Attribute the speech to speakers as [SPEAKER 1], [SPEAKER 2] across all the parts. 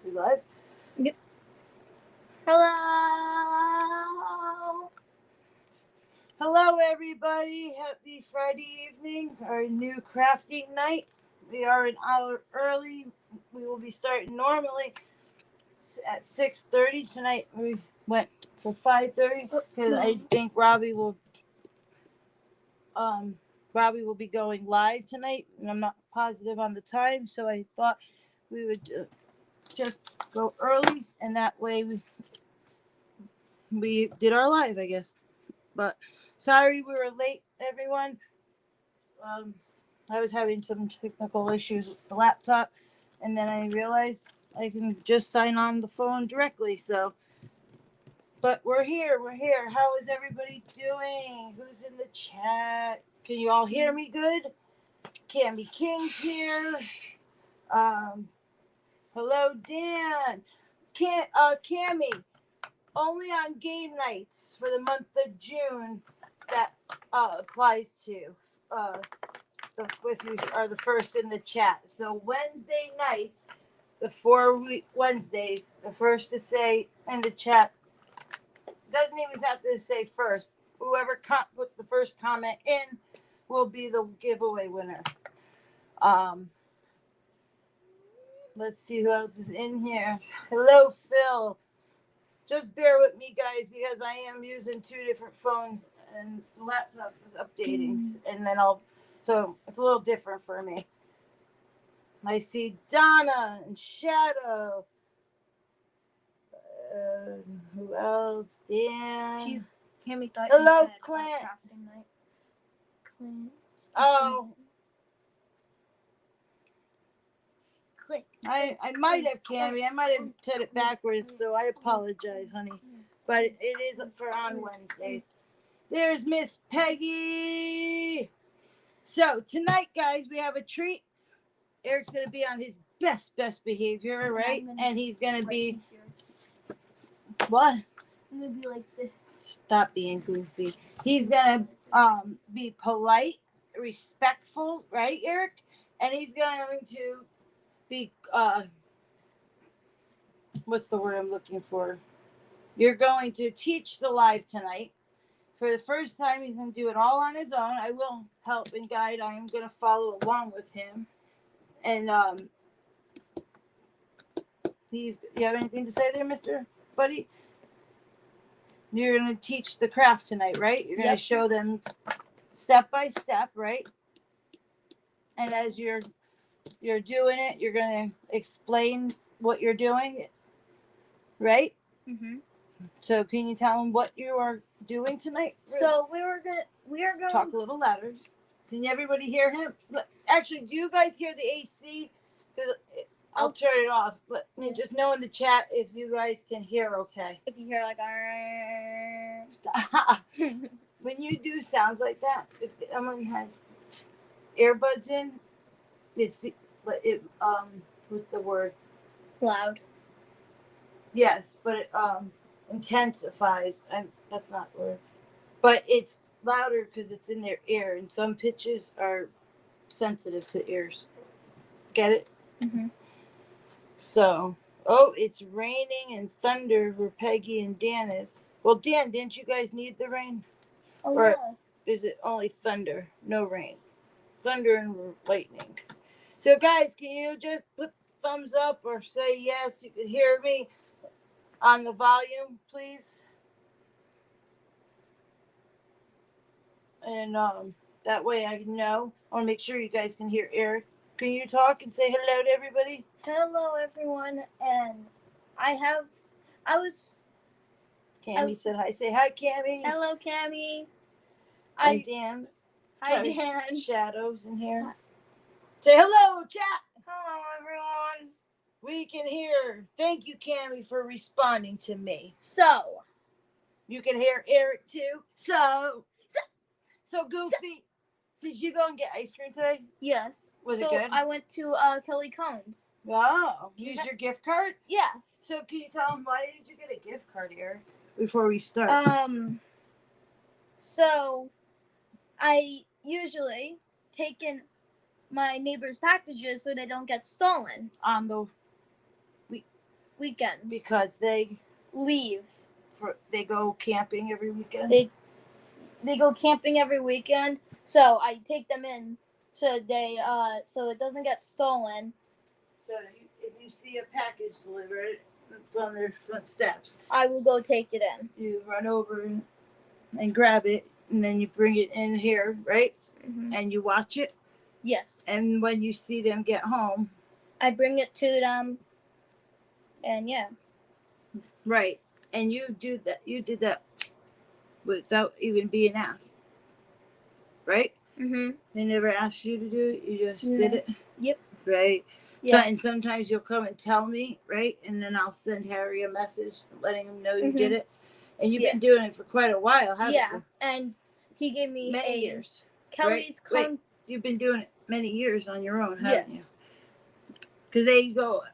[SPEAKER 1] We live?
[SPEAKER 2] Yep. Hello.
[SPEAKER 1] Hello, everybody. Happy Friday evening, our new crafting night. We are an hour early. We will be starting normally at 6:30 tonight. We went for 5:30 because I think Robbie will be going live tonight, and I'm not positive on the time, so I thought we would just go early, and that way we did our live, I guess. But sorry we were late, everyone. I was having some technical issues with the laptop, and then I realized I can just sign on the phone directly. So, but we're here. We're here. How is everybody doing? Who's in the chat? Can you all hear me good? Cammy King's here. Hello, Dan. Cammy, only on game nights for the month of June that applies to. If you are the first in the chat. So Wednesday nights, the 4 week Wednesdays, the first to say in the chat doesn't even have to say first. Whoever puts the first comment in will be the giveaway winner. Let's see who else is in here. Hello, Phil. Just bear with me, guys, because I am using two different phones and the laptop is updating, and then so it's a little different for me. I see Donna and Shadow. Who else? Dan.
[SPEAKER 2] Cammy thought
[SPEAKER 1] Hello,
[SPEAKER 2] you said
[SPEAKER 1] Clint.
[SPEAKER 2] crafting night. Clint.
[SPEAKER 1] Oh,
[SPEAKER 2] Click.
[SPEAKER 1] I might have, Cammy. I might have said it backwards, so I apologize, honey. But it is for on Wednesdays. There's Miss Peggy. So tonight, guys, we have a treat. Eric's going to be on his best behavior, right? And he's going to be... What?
[SPEAKER 2] I'm going to be like this.
[SPEAKER 1] Stop being goofy. He's going to be polite, respectful, right, Eric? And he's going to be... what's the word I'm looking for? You're going to teach the live tonight. For the first time, he's going to do it all on his own. I will help and guide. I am going to follow along with him. And you have anything to say there, Mr. Buddy? You're going to teach the craft tonight, right? You're going to show them step by step, right? And as you're doing it, you're going to explain what you're doing, right?
[SPEAKER 2] Mm-hmm.
[SPEAKER 1] So can you tell them what you are doing tonight?
[SPEAKER 2] So we are going
[SPEAKER 1] talk a little louder. Can everybody hear him? Actually, do you guys hear the AC? Because I'll turn it off. Let me just know in the chat if you guys can hear okay.
[SPEAKER 2] If you hear like
[SPEAKER 1] Stop. When you do sounds like that, if someone has earbuds in, what's the word?
[SPEAKER 2] Loud.
[SPEAKER 1] Yes, but it intensifies. That's not the word. But it's louder because it's in their ear, and some pitches are sensitive to ears. Get it?
[SPEAKER 2] Mm-hmm.
[SPEAKER 1] So, it's raining and thunder where Peggy and Dan is. Well, Dan, didn't you guys need the rain?
[SPEAKER 2] Oh,
[SPEAKER 1] or
[SPEAKER 2] yeah.
[SPEAKER 1] Is it only thunder, no rain? Thunder and lightning. So, guys, can you just put thumbs up or say yes, you can hear me on the volume, please? And that way I know. I want to make sure you guys can hear Eric. Can you talk and say hello to everybody?
[SPEAKER 2] Hello, everyone. And
[SPEAKER 1] Cammy said hi. Say hi, Cammy.
[SPEAKER 2] Hello, Cammy.
[SPEAKER 1] And Dan.
[SPEAKER 2] Hi, Dan.
[SPEAKER 1] Shadow's in here. Say hello, chat.
[SPEAKER 2] Hello, everyone.
[SPEAKER 1] We can hear. Thank you, Cammy, for responding to me.
[SPEAKER 2] So.
[SPEAKER 1] You can hear Eric, too. So Goofy. Did you go and get ice cream today?
[SPEAKER 2] Yes.
[SPEAKER 1] Was it good?
[SPEAKER 2] I went to Kelly Cohn's.
[SPEAKER 1] Oh, use your gift card?
[SPEAKER 2] Yeah.
[SPEAKER 1] So can you tell them why did you get a gift card, Eric? Before we start.
[SPEAKER 2] So I usually take in my neighbor's packages so they don't get stolen. weekends.
[SPEAKER 1] Because they
[SPEAKER 2] leave.
[SPEAKER 1] They go camping every weekend.
[SPEAKER 2] They go camping every weekend, so I take them in so so it doesn't get stolen.
[SPEAKER 1] So if you see a package delivered on their front steps,
[SPEAKER 2] I will go take it in.
[SPEAKER 1] You run over and grab it, and then you bring it in here, right?
[SPEAKER 2] Mm-hmm.
[SPEAKER 1] And you watch it.
[SPEAKER 2] Yes.
[SPEAKER 1] And when you see them get home,
[SPEAKER 2] I bring it to them, and yeah.
[SPEAKER 1] Right. And you did that without even being asked, right?
[SPEAKER 2] Mm-hmm.
[SPEAKER 1] They never asked you to do it. You just did it.
[SPEAKER 2] Yep.
[SPEAKER 1] Right.
[SPEAKER 2] Yeah.
[SPEAKER 1] So, and sometimes you'll come and tell me, right? And then I'll send Harry a message letting him know you did it. And you've been doing it for quite a while, haven't you?
[SPEAKER 2] Yeah. And he gave me
[SPEAKER 1] many years.
[SPEAKER 2] Kelly's
[SPEAKER 1] right? Wait, you've been doing it many years on your own, haven't you? Because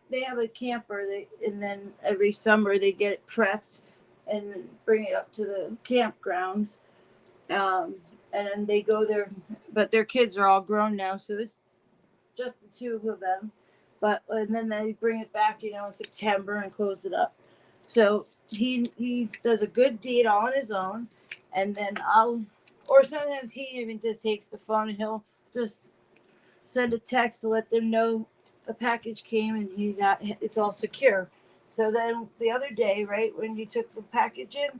[SPEAKER 1] they have a camper, and then every summer they get it prepped and bring it up to the campgrounds. And then they go there, but their kids are all grown now, so it's just the two of them. And then they bring it back, in September and close it up. So he does a good deed all on his own, and then or sometimes he even just takes the phone and he'll just send a text to let them know the package came and it's all secure. So then the other day, right, when you took the package in,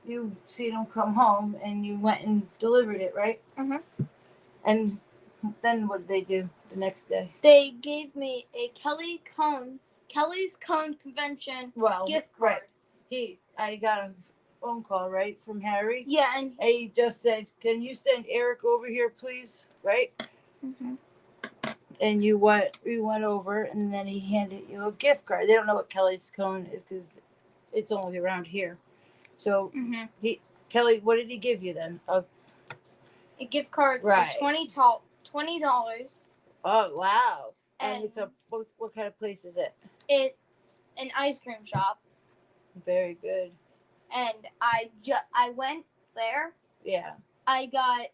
[SPEAKER 1] you seen them come home and you went and delivered it, right? And then what did they do the next day?
[SPEAKER 2] They gave me a Kelly's Cone Convention gift card.
[SPEAKER 1] Right. I got a phone call, right, from Harry.
[SPEAKER 2] Yeah, and
[SPEAKER 1] he just said, "Can you send Erik over here, please?" Right? And we went over, and then he handed you a gift card. They don't know what Kelly's Cone is because it's only around here. So Kelly, what did he give you then?
[SPEAKER 2] A gift card for $20.
[SPEAKER 1] Oh wow! And it's what kind of place is it?
[SPEAKER 2] It's an ice cream shop.
[SPEAKER 1] Very good.
[SPEAKER 2] And I went there.
[SPEAKER 1] Yeah.
[SPEAKER 2] I got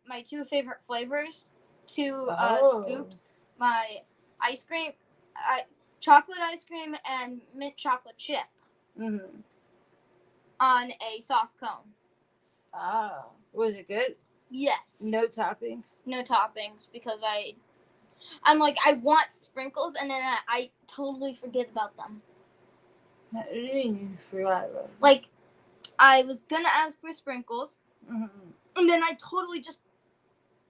[SPEAKER 2] my two favorite flavors. Two scoops. My ice cream, chocolate ice cream and mint chocolate chip. On a soft cone.
[SPEAKER 1] Oh, was it good?
[SPEAKER 2] Yes.
[SPEAKER 1] No toppings.
[SPEAKER 2] No toppings because I'm like I want sprinkles and then I totally forget about them.
[SPEAKER 1] What do you mean you forgot about them?
[SPEAKER 2] Like I was gonna ask for sprinkles, and then I totally just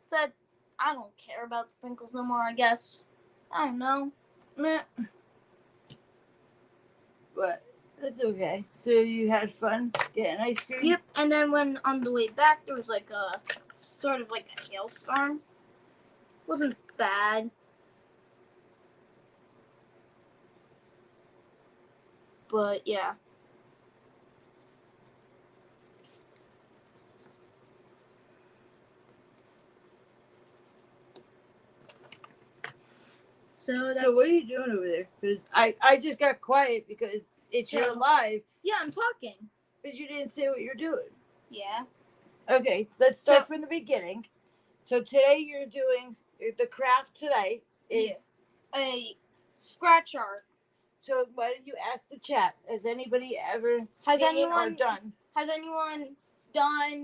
[SPEAKER 2] said I don't care about sprinkles no more. I guess I don't know.
[SPEAKER 1] But that's okay. So you had fun getting ice cream?
[SPEAKER 2] Yep. And then when on the way back there was like a sort of like a hailstorm. Wasn't bad. But yeah. So
[SPEAKER 1] what are you doing over there? Because I just got quiet because you're live.
[SPEAKER 2] Yeah, I'm talking.
[SPEAKER 1] But you didn't say what you're doing.
[SPEAKER 2] Yeah.
[SPEAKER 1] Okay, let's start from the beginning. So today you're doing the craft today is
[SPEAKER 2] a scratch art.
[SPEAKER 1] So why don't you ask the chat? Has anybody ever seen or done?
[SPEAKER 2] Has anyone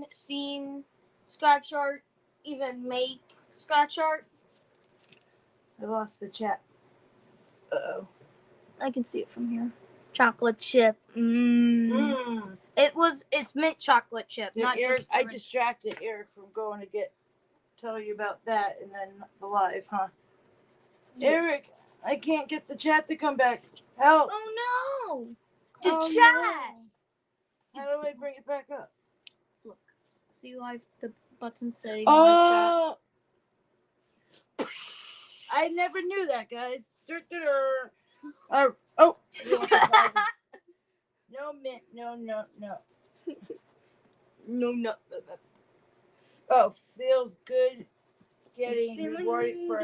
[SPEAKER 2] seen scratch art, even make scratch art?
[SPEAKER 1] I lost the chat. Uh-oh.
[SPEAKER 2] I can see it from here. Chocolate chip. It's mint chocolate chip.
[SPEAKER 1] Yeah,
[SPEAKER 2] not
[SPEAKER 1] Erik,
[SPEAKER 2] just
[SPEAKER 1] I distracted Erik from going to tell you about that and then the live, huh? Yeah. Erik, I can't get the chat to come back. Help.
[SPEAKER 2] Oh no. The chat.
[SPEAKER 1] No. How do I bring it back up?
[SPEAKER 2] Look. See live the button saying
[SPEAKER 1] live chat. I never knew that, guys. Oh. No mint. No.
[SPEAKER 2] No.
[SPEAKER 1] Oh, feels good getting rewarded for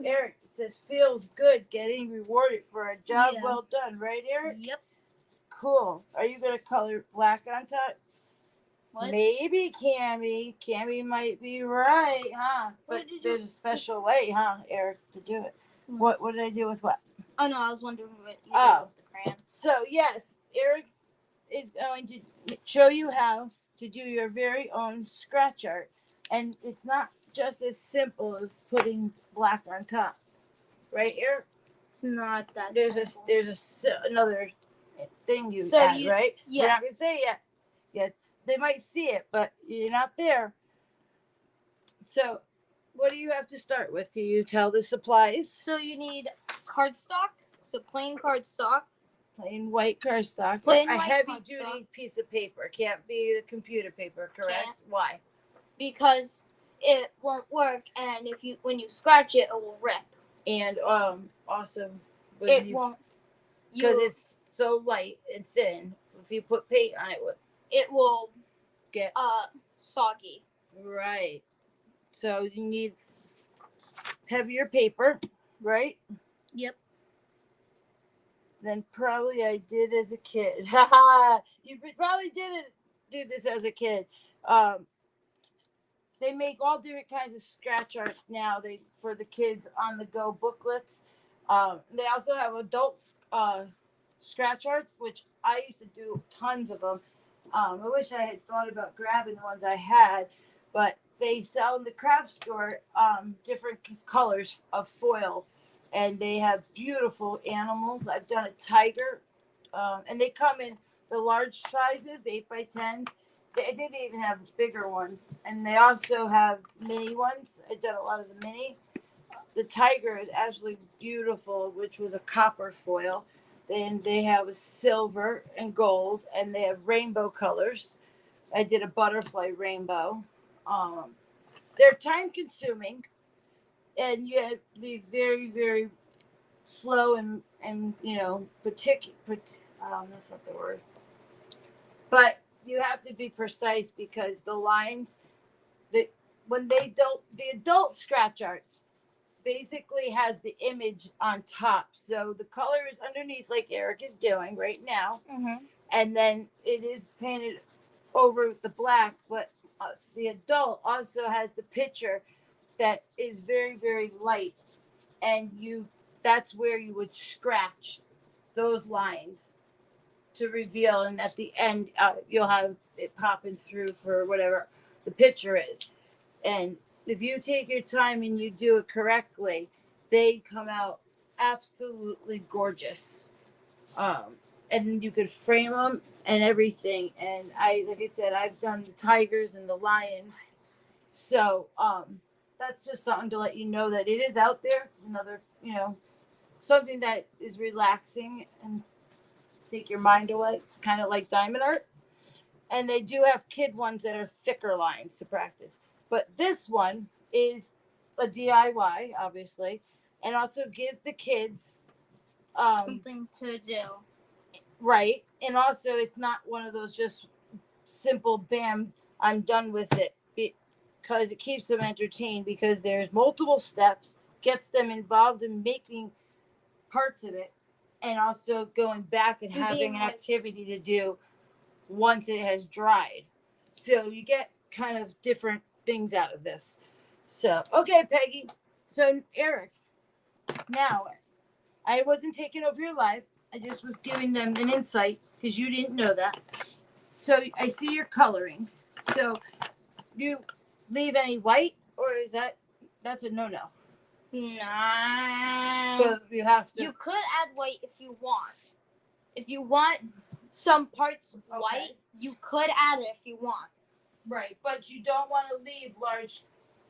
[SPEAKER 1] Erik. It says feels good getting rewarded for a job well done, right, Erik?
[SPEAKER 2] Yep.
[SPEAKER 1] Cool. Are you gonna color black on top?
[SPEAKER 2] What?
[SPEAKER 1] Maybe Cammy. Cammy might be right, huh? But there's a special way, huh, Erik, to do it. What did I do with what?
[SPEAKER 2] Oh no, I was wondering what you
[SPEAKER 1] Oh.
[SPEAKER 2] did with the crayon.
[SPEAKER 1] So yes, Erik is going to show you how to do your very own scratch art, and it's not just as simple as putting black on top, right, Erik?
[SPEAKER 2] It's not that
[SPEAKER 1] There's
[SPEAKER 2] simple.
[SPEAKER 1] another thing you
[SPEAKER 2] So
[SPEAKER 1] add, right?
[SPEAKER 2] Yeah.
[SPEAKER 1] We're not gonna say it yet. They might see it, but you're not there. So, what do you have to start with? Can you tell the supplies?
[SPEAKER 2] So you need cardstock, so plain cardstock.
[SPEAKER 1] Plain white cardstock.
[SPEAKER 2] Plain
[SPEAKER 1] A
[SPEAKER 2] white
[SPEAKER 1] heavy
[SPEAKER 2] cardstock.
[SPEAKER 1] duty piece of paper. Can't be the computer paper, correct?
[SPEAKER 2] Can't.
[SPEAKER 1] Why?
[SPEAKER 2] Because it won't work, and when you scratch it, it will rip.
[SPEAKER 1] And also
[SPEAKER 2] It won't.
[SPEAKER 1] Because it's so light and thin. If you put paint on
[SPEAKER 2] it will
[SPEAKER 1] get
[SPEAKER 2] soggy.
[SPEAKER 1] Right. So you need heavier paper, right?
[SPEAKER 2] Yep.
[SPEAKER 1] Than probably I did as a kid. Haha. You probably didn't do this as a kid. They make all different kinds of scratch arts now. For the kids on the go booklets. They also have adult scratch arts, which I used to do tons of them. I wish I had thought about grabbing the ones I had, but they sell in the craft store different colors of foil, and they have beautiful animals. I've done a tiger, and they come in the large sizes, the 8x10. I think they even have bigger ones, and they also have mini ones. I've done a lot of the mini. The tiger is absolutely beautiful, which was a copper foil. Then they have a silver and gold, and they have rainbow colors. I did a butterfly rainbow. They're time consuming, and you have to be very, very slow and particular. That's not the word. But you have to be precise because the lines, the adult scratch arts basically has the image on top. So the color is underneath, like Erik is doing right now, and then it is painted over the black. But the adult also has the picture that is very, very light, and that's where you would scratch those lines to reveal, and at the end you'll have it popping through for whatever the picture is. And if you take your time and you do it correctly, they come out absolutely gorgeous. And you could frame them and everything. And like I said, I've done the tigers and the lions. So that's just something to let you know that it is out there. It's another, something that is relaxing and take your mind away, kind of like diamond art. And they do have kid ones that are thicker lines to practice. But this one is a DIY, obviously, and also gives the kids
[SPEAKER 2] something to do.
[SPEAKER 1] Right. And also, it's not one of those just simple, bam, I'm done with it. Because it keeps them entertained, because there's multiple steps, gets them involved in making parts of it, and also going back and having an activity to do once it has dried. So you get kind of different things out of this. So, okay, Peggy. So, Erik, now I wasn't taking over your life. I just was giving them an insight because you didn't know that. So I see you're coloring. So you leave any white, or that's a no-no?
[SPEAKER 2] No.
[SPEAKER 1] So you have to.
[SPEAKER 2] You could add white if you want. If you want some parts white, you could add it if you want.
[SPEAKER 1] Right, but you don't want to leave large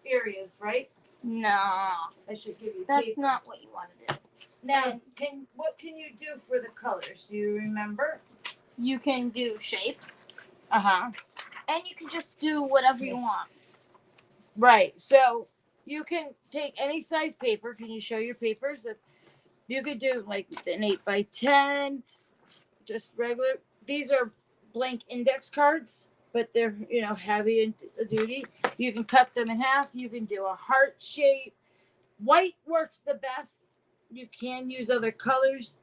[SPEAKER 1] areas, right?
[SPEAKER 2] No.
[SPEAKER 1] I should give you
[SPEAKER 2] That's
[SPEAKER 1] paper.
[SPEAKER 2] not what you want to do.
[SPEAKER 1] Now, what can you do for the colors? Do you remember?
[SPEAKER 2] You can do shapes.
[SPEAKER 1] Uh-huh.
[SPEAKER 2] And you can just do whatever you want.
[SPEAKER 1] Right. So you can take any size paper. Can you show your papers? That you could do like an 8x10, just regular. These are blank index cards, but they're heavy and duty. You can cut them in half. You can do a heart shape. White works the best. You can use other colors.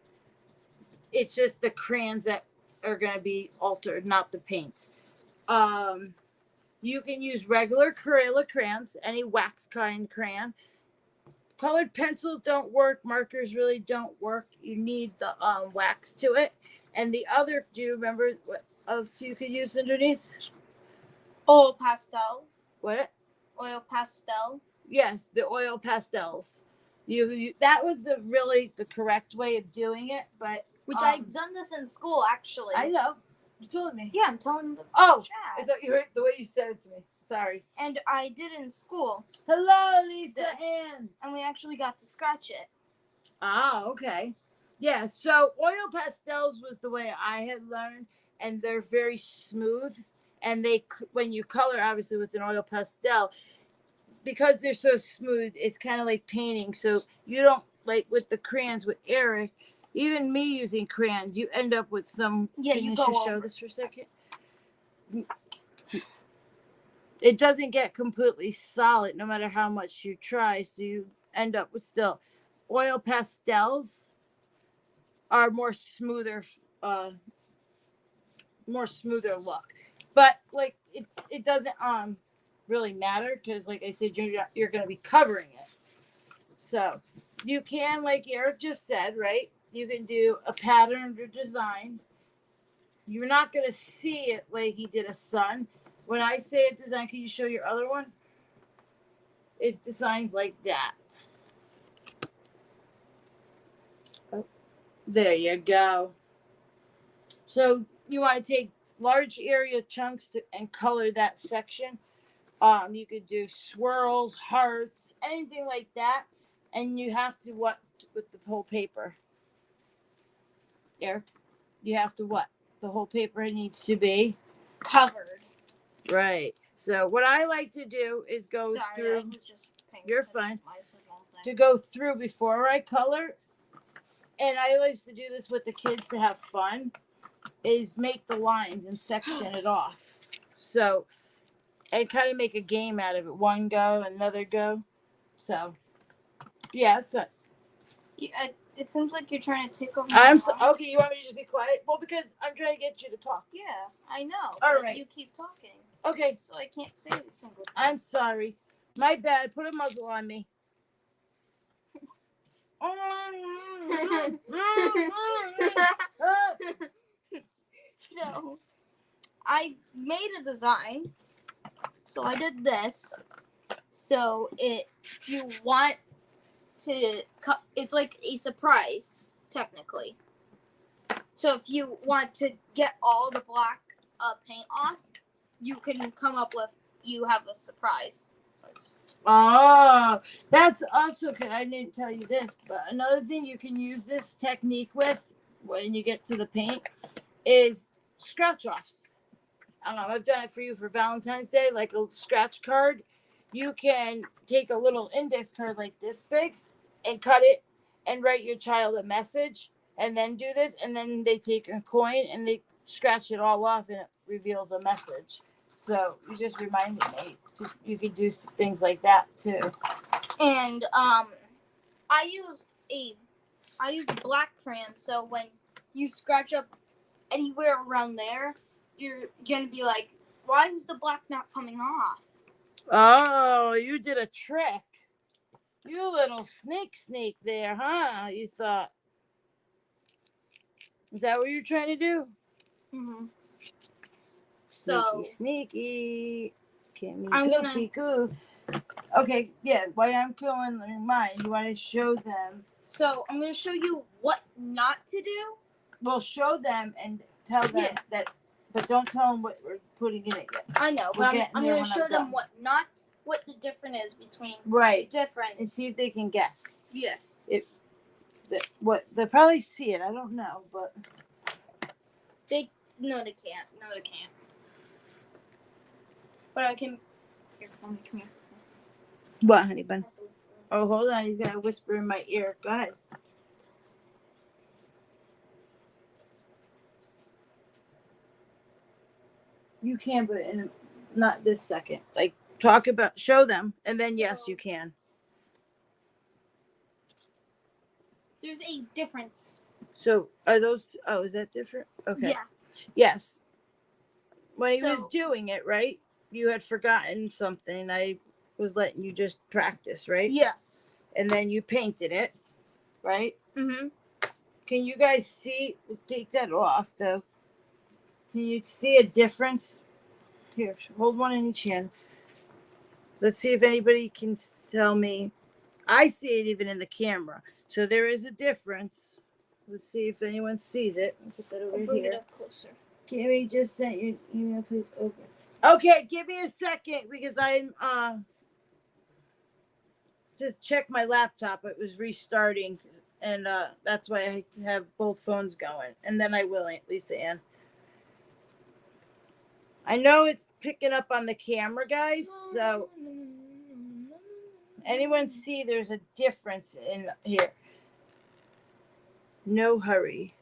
[SPEAKER 1] It's just the crayons that are going to be altered, not the paints. You can use regular Crayola crayons, any wax kind crayon. colored pencils don't work. Markers really don't work. You need the wax to it. And the other, do you remember what else you could use underneath?
[SPEAKER 2] Oil pastel.
[SPEAKER 1] What?
[SPEAKER 2] Oil pastel.
[SPEAKER 1] Yes, the oil pastels. You that was the correct way of doing it, but
[SPEAKER 2] Which I've done this in school, actually.
[SPEAKER 1] I know. You told me.
[SPEAKER 2] Yeah, I'm telling the
[SPEAKER 1] I
[SPEAKER 2] chat.
[SPEAKER 1] thought you heard the way you said it to me. Sorry.
[SPEAKER 2] And I did it in school.
[SPEAKER 1] Hello, Lisa
[SPEAKER 2] This.
[SPEAKER 1] Ann.
[SPEAKER 2] And we actually got to scratch it.
[SPEAKER 1] Ah, okay. Yeah, so oil pastels was the way I had learned, and they're very smooth. And when you color, obviously, with an oil pastel, because they're so smooth, it's kind of like painting. So you don't, like with the crayons with Erik, even me using crayons, you end up with some.
[SPEAKER 2] Yeah,
[SPEAKER 1] can
[SPEAKER 2] you
[SPEAKER 1] you
[SPEAKER 2] go
[SPEAKER 1] just show
[SPEAKER 2] over.
[SPEAKER 1] this for a second? It doesn't get completely solid no matter how much you try. So you end up with still oil pastels are more smoother look. But like it doesn't really matter because like I said, you're going to be covering it. So you can, like Erik just said, right? You can do a pattern or design. You're not going to see it like he did a sun. When I say a design, can you show your other one? It's designs like that. Oh, there you go. So you want to take large area chunks and color that section. You could do swirls, hearts, anything like that. And you have to what with the whole paper? Erik, you have to what? The whole paper needs to be
[SPEAKER 2] covered.
[SPEAKER 1] Right. So what I like to do is go
[SPEAKER 2] Sorry,
[SPEAKER 1] through.
[SPEAKER 2] I was just
[SPEAKER 1] You're fine. To go through before I color, and I like to do this with the kids to have fun, is make the lines and section it off. So, and kind of make a game out of it. One go, another go. So, yeah. So
[SPEAKER 2] it seems like you're trying to take over.
[SPEAKER 1] Okay. You want me to just be quiet? Well, because I'm trying to get you to talk.
[SPEAKER 2] Yeah, I know.
[SPEAKER 1] All
[SPEAKER 2] but
[SPEAKER 1] right.
[SPEAKER 2] You keep talking.
[SPEAKER 1] Okay.
[SPEAKER 2] So I can't say a single thing.
[SPEAKER 1] I'm sorry. My bad. Put a muzzle on me.
[SPEAKER 2] So I made a design. So I did this. So if you want to cut, it's like a surprise technically. So if you want to get all the black paint off, you can come up with, you have a surprise.
[SPEAKER 1] Oh, that's also good. I didn't tell you this, but another thing you can use this technique with when you get to the paint is scratch offs. I don't know. I've done it for you for Valentine's Day, like a scratch card. You can take a little index card like this big and cut it and write your child a message and then do this. And then they take a coin and they scratch it all off and it reveals a message. So you just reminded me you could do things like that too.
[SPEAKER 2] And I use black crayon, so when you scratch up anywhere around there, you're gonna be like, why is the black not coming off?
[SPEAKER 1] Oh, you did a trick. You little sneak there, huh? You thought. Is that what you're trying to do?
[SPEAKER 2] Mm-hmm.
[SPEAKER 1] So sneaky. Can't mean
[SPEAKER 2] I'm
[SPEAKER 1] goofy goo. Okay, yeah. While I'm going mine, you want to show them.
[SPEAKER 2] So I'm gonna show you what not to do.
[SPEAKER 1] Well, show them and tell them that, but don't tell them what we're putting in it yet.
[SPEAKER 2] I know, but I'm gonna show them what the difference is between difference.
[SPEAKER 1] And see if they can guess.
[SPEAKER 2] Yes.
[SPEAKER 1] They'll probably see it. I don't know, but
[SPEAKER 2] they can't. But I can. Here, come here.
[SPEAKER 1] What, honey bun? Oh, hold on. He's gonna whisper in my ear. Go ahead. You can, but not this second. Like, show them, and then yes, you can.
[SPEAKER 2] There's a difference.
[SPEAKER 1] So are those? Oh, is that different? Okay.
[SPEAKER 2] Yeah.
[SPEAKER 1] Yes. When he was doing it, right? You had forgotten something. I was letting you just practice, right?
[SPEAKER 2] Yes.
[SPEAKER 1] and then you painted it, right?
[SPEAKER 2] Mhm.
[SPEAKER 1] Can you guys see? Take that off, though. Can you see a difference? Here, hold one in each hand. Let's see if anybody can tell me. I see it even in the camera. So there is a difference. Let's see if anyone sees it. I'll put that over
[SPEAKER 2] Bring
[SPEAKER 1] here.
[SPEAKER 2] it up closer.
[SPEAKER 1] Kimmy just sent you an email. Please open. Okay, give me a second because I'm just check my laptop. It was restarting, and that's why I have both phones going. And then I will, Lisa Ann. I know it's picking up on the camera, guys. So anyone see there's a difference in here? No hurry.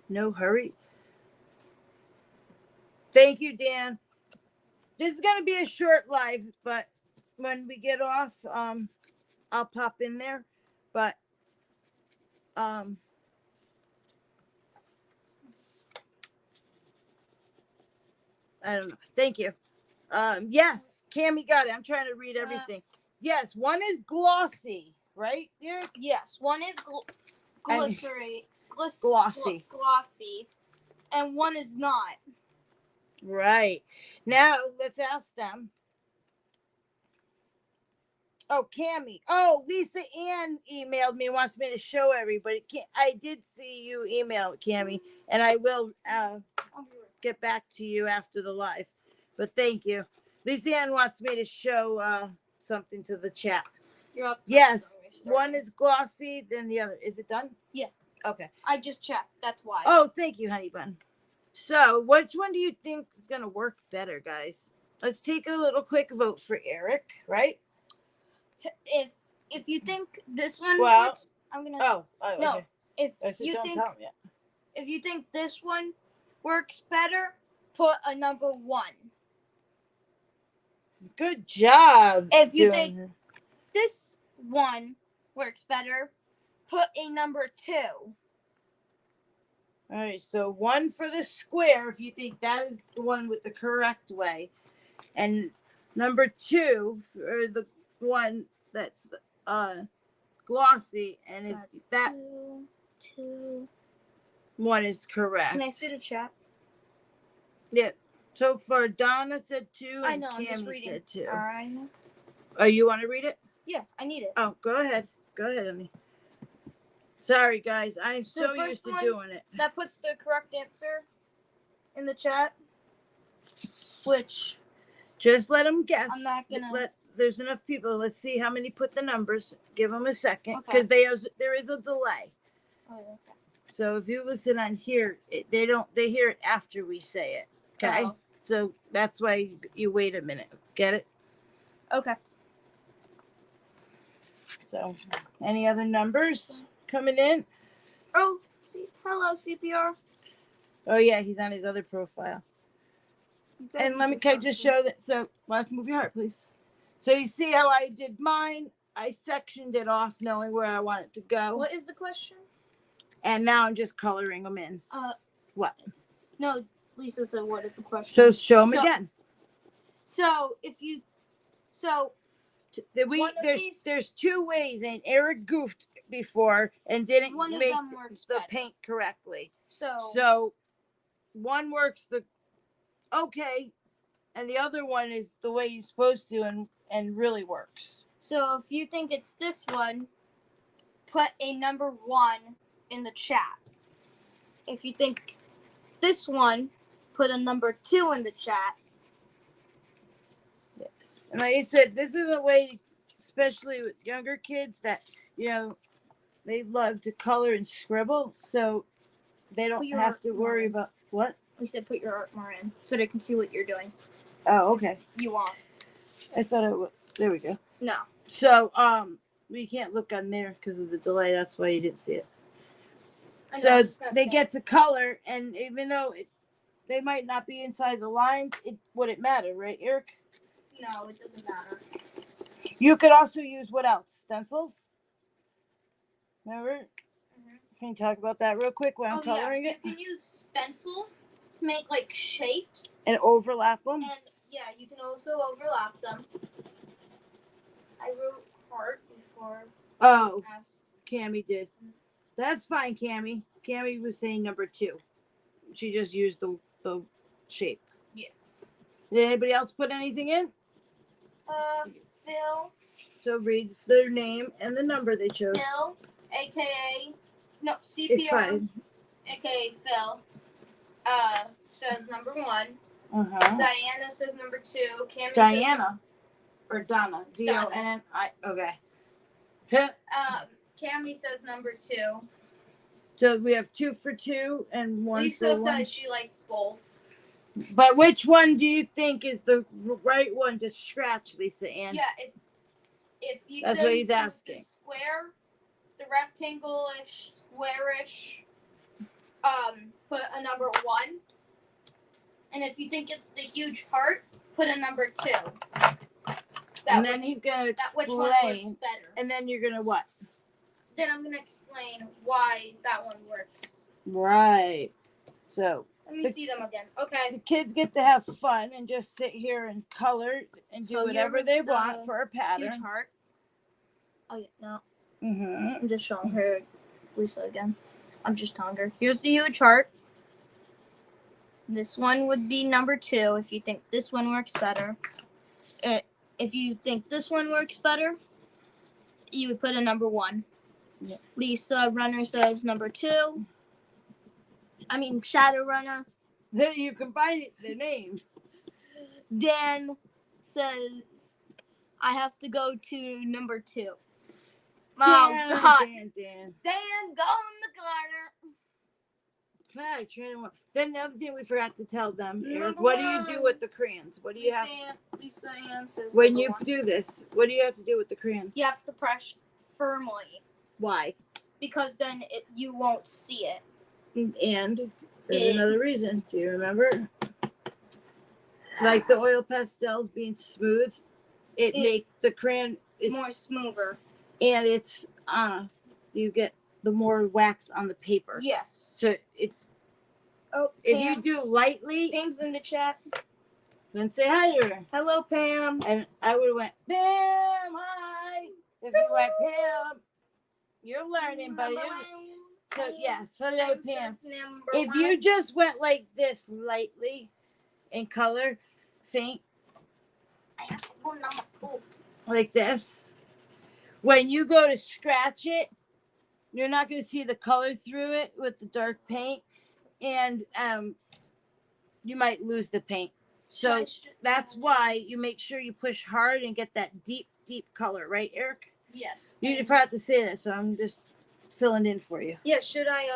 [SPEAKER 1] No hurry. Thank you, Dan. This is gonna be a short live, but when we get off, I'll pop in there. But I don't know. Thank you. Yes, Cammy got it. I'm trying to read everything. Yes, one is glossy, right, Erik?
[SPEAKER 2] Yes, one is glossy, and one is not.
[SPEAKER 1] Right. Now let's ask them. Oh, Cammy. Oh, Lisa Ann emailed me, wants me to show everybody. I did see you email, Cammy, and I will get back to you after the live. But thank you. Lisa Ann wants me to show something to the chat.
[SPEAKER 2] You're up.
[SPEAKER 1] Yes, one is glossy, then the other. Is it done?
[SPEAKER 2] Yeah.
[SPEAKER 1] Okay.
[SPEAKER 2] I just checked. That's why.
[SPEAKER 1] Oh, thank you, honey bun. So, which one do you think is going to work better, guys? Let's take a little quick vote for Erik, right?
[SPEAKER 2] If you think this one
[SPEAKER 1] Well,
[SPEAKER 2] works, I'm gonna.
[SPEAKER 1] Oh,
[SPEAKER 2] no.
[SPEAKER 1] okay.
[SPEAKER 2] If you think this one works better, put a number 1.
[SPEAKER 1] Good job.
[SPEAKER 2] If you think this one works better, put a number 2.
[SPEAKER 1] All right, so 1 for the square if you think that is the one with the correct way, and number 2 for the one that's glossy, and if that
[SPEAKER 2] 2.
[SPEAKER 1] one is correct.
[SPEAKER 2] Can I see the chat?
[SPEAKER 1] Yeah. So far, Donna said 2, and
[SPEAKER 2] I know. I'm just
[SPEAKER 1] Cammy
[SPEAKER 2] reading.
[SPEAKER 1] said 2.
[SPEAKER 2] All right.
[SPEAKER 1] Oh, you want to read it?
[SPEAKER 2] Yeah, I need it.
[SPEAKER 1] Oh, go ahead. Go ahead, honey. Sorry, guys. I'm so used to doing it.
[SPEAKER 2] That puts the correct answer in the chat. Which
[SPEAKER 1] just let them guess.
[SPEAKER 2] I'm not gonna.
[SPEAKER 1] There's enough people. Let's see how many put the numbers. Give them a second, because there is a delay.
[SPEAKER 2] Oh, okay.
[SPEAKER 1] So if you listen on here, they hear it after we say it. Okay.
[SPEAKER 2] Oh.
[SPEAKER 1] So that's why you wait a minute. Get it?
[SPEAKER 2] Okay.
[SPEAKER 1] So, any other numbers coming in?
[SPEAKER 2] Oh, hello, CPR.
[SPEAKER 1] Oh yeah, he's on his other profile. And can I just show that? So, move your heart, please. So you see how I did mine? I sectioned it off, knowing where I want it to go.
[SPEAKER 2] What is the question?
[SPEAKER 1] And now I'm just coloring them in. What?
[SPEAKER 2] No, Lisa said, "What is the question?"
[SPEAKER 1] So show them again.
[SPEAKER 2] So
[SPEAKER 1] there's 2 ways, and Erik goofed before and didn't make the paint correctly. So one works okay, and the other one is the way you're supposed to and really works.
[SPEAKER 2] So if you think it's this one, put a number 1 in the chat. If you think this one, put a number 2 in the chat.
[SPEAKER 1] Yeah. And like I said, this is a way, especially with younger kids, that they love to color and scribble, so they don't have to worry about what.
[SPEAKER 2] We said put your art more in so they can see what you're doing.
[SPEAKER 1] Oh, okay.
[SPEAKER 2] You want?
[SPEAKER 1] I thought it was. There we go.
[SPEAKER 2] No.
[SPEAKER 1] So we can't look on there because of the delay. That's why you didn't see it. So they get to color, and even though they might not be inside the line, would it matter, right, Erik?
[SPEAKER 2] No, it doesn't matter.
[SPEAKER 1] You could also use what else? Stencils? Remember? Mm-hmm. Can you talk about that real quick while I'm coloring it?
[SPEAKER 2] You can use stencils to make like shapes.
[SPEAKER 1] And overlap them?
[SPEAKER 2] And yeah, you can also overlap them. I wrote heart before.
[SPEAKER 1] Oh,
[SPEAKER 2] Yes.
[SPEAKER 1] Cammy did. That's fine, Cammy. Cammy was saying number 2. She just used the shape.
[SPEAKER 2] Yeah.
[SPEAKER 1] Did anybody else put anything in?
[SPEAKER 2] Phil.
[SPEAKER 1] So read their name and the number they chose.
[SPEAKER 2] Phil, aka no
[SPEAKER 1] It's
[SPEAKER 2] CPR,
[SPEAKER 1] fine.
[SPEAKER 2] aka Phil. Says number 1.
[SPEAKER 1] Uh-huh.
[SPEAKER 2] Diana says number 2. Cammy
[SPEAKER 1] Diana or Donna.
[SPEAKER 2] Donna.
[SPEAKER 1] Donna. Okay.
[SPEAKER 2] says Cammy says number 2.
[SPEAKER 1] So we have 2 for 2 and 1
[SPEAKER 2] Lisa
[SPEAKER 1] for 1.
[SPEAKER 2] says she likes both.
[SPEAKER 1] But which one do you think is the right one to scratch, Lisa Ann?
[SPEAKER 2] Yeah, if you
[SPEAKER 1] That's
[SPEAKER 2] think
[SPEAKER 1] what he's
[SPEAKER 2] the
[SPEAKER 1] asking.
[SPEAKER 2] square, the rectangle-ish, squarish, put a number 1. And if you think it's the huge heart, put a number 2.
[SPEAKER 1] And then he's going to
[SPEAKER 2] which one works
[SPEAKER 1] explain.
[SPEAKER 2] better.
[SPEAKER 1] And then you're going to what?
[SPEAKER 2] Then I'm going to explain why that one works.
[SPEAKER 1] Right. So
[SPEAKER 2] Let me see them again. Okay.
[SPEAKER 1] the kids get to have fun and just sit here and color and do
[SPEAKER 2] So
[SPEAKER 1] whatever
[SPEAKER 2] here
[SPEAKER 1] they
[SPEAKER 2] is
[SPEAKER 1] want
[SPEAKER 2] the
[SPEAKER 1] for a pattern.
[SPEAKER 2] Huge heart. Oh, yeah, no.
[SPEAKER 1] Mm-hmm.
[SPEAKER 2] I'm just showing her Lisa again. I'm just telling her. Here's the huge heart. This one would be number 2 if you think this one works better. If you think this one works better, you would put a number 1.
[SPEAKER 1] Yeah.
[SPEAKER 2] Lisa Runner says number 2. I mean, Shadow Runner.
[SPEAKER 1] Then you combine their names.
[SPEAKER 2] Dan says I have to go to number 2. Oh,
[SPEAKER 1] Dan,
[SPEAKER 2] God.
[SPEAKER 1] Dan.
[SPEAKER 2] Dan, go in the corner.
[SPEAKER 1] Okay, training one. Then the other thing we forgot to tell them, Eric,
[SPEAKER 2] Number
[SPEAKER 1] what do you
[SPEAKER 2] 1.
[SPEAKER 1] do with the crayons? What do you have
[SPEAKER 2] Lisa Ann says
[SPEAKER 1] when
[SPEAKER 2] number
[SPEAKER 1] you
[SPEAKER 2] 1.
[SPEAKER 1] do this? What do you have to do with the crayons?
[SPEAKER 2] You have to press firmly
[SPEAKER 1] Why?
[SPEAKER 2] because then you won't see it.
[SPEAKER 1] And there's another reason. Do you remember? Like the oil pastels being smooth, it makes the crayon
[SPEAKER 2] More smoother.
[SPEAKER 1] and it's you get the more wax on the paper.
[SPEAKER 2] Yes.
[SPEAKER 1] So it's if you do lightly,
[SPEAKER 2] Pam's in the chat.
[SPEAKER 1] then say hi to her.
[SPEAKER 2] Hello, Pam.
[SPEAKER 1] And I would have went, Pam, hi. If you went, Pam, you're learning, buddy. So yes, hello, Pam. If you just went like this lightly in color, faint, like this, when you go to scratch it, you're not going to see the color through it with the dark paint, and you might lose the paint. So that's why you make sure you push hard and get that deep, deep color, right, Eric?
[SPEAKER 2] Yes.
[SPEAKER 1] You forgot to say that, so I'm just filling in for you.
[SPEAKER 2] Yeah, should I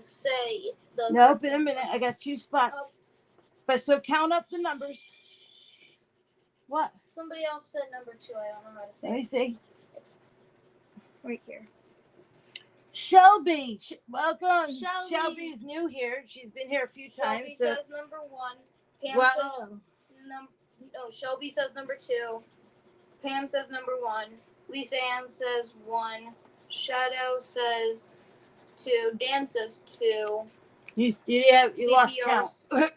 [SPEAKER 2] say the
[SPEAKER 1] Nope, in a minute. I got 2 spots. But so count up the numbers. What?
[SPEAKER 2] Somebody else said number 2. I don't know how to say
[SPEAKER 1] Let me see.
[SPEAKER 2] right here.
[SPEAKER 1] Shelby, welcome.
[SPEAKER 2] Shelby.
[SPEAKER 1] Shelby's new here. She's been here a few
[SPEAKER 2] Shelby
[SPEAKER 1] times.
[SPEAKER 2] says number 1. Pam says Shelby says number 2. Pam says number 1. Lisa Ann says 1. Shadow says 2. Dan says 2.
[SPEAKER 1] You lost count.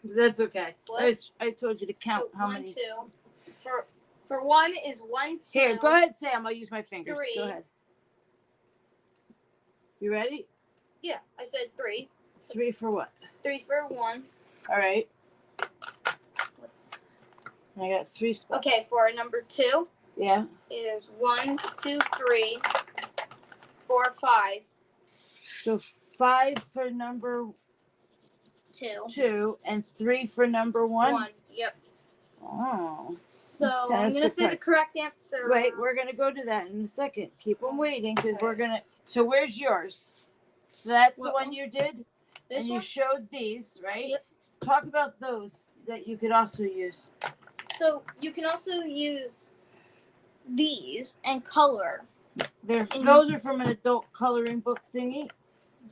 [SPEAKER 1] That's okay.
[SPEAKER 2] What?
[SPEAKER 1] I told you to count
[SPEAKER 2] So
[SPEAKER 1] how
[SPEAKER 2] 1,
[SPEAKER 1] many.
[SPEAKER 2] 2. For 1 is 1, 2.
[SPEAKER 1] Here, go ahead, Sam. I'll use my fingers.
[SPEAKER 2] 3.
[SPEAKER 1] Go ahead. You ready?
[SPEAKER 2] Yeah, I said 3.
[SPEAKER 1] 3 for what?
[SPEAKER 2] 3 for 1.
[SPEAKER 1] All right. I got 3 spots.
[SPEAKER 2] Okay, for number 2.
[SPEAKER 1] Yeah.
[SPEAKER 2] It is 1, 2, 3, 4, 5.
[SPEAKER 1] So 5 for number 2 and 3 for number 1.
[SPEAKER 2] 1. Yep.
[SPEAKER 1] Oh.
[SPEAKER 2] So I'm gonna say the correct answer.
[SPEAKER 1] Wait, we're gonna go to that in a second. Keep them waiting because we're gonna. So where's yours? So that's the one you did,
[SPEAKER 2] This
[SPEAKER 1] and
[SPEAKER 2] one?
[SPEAKER 1] you showed these, right?
[SPEAKER 2] Yep.
[SPEAKER 1] Talk about those that you could also use.
[SPEAKER 2] So you can also use these and color.
[SPEAKER 1] Those are from an adult coloring book thingy.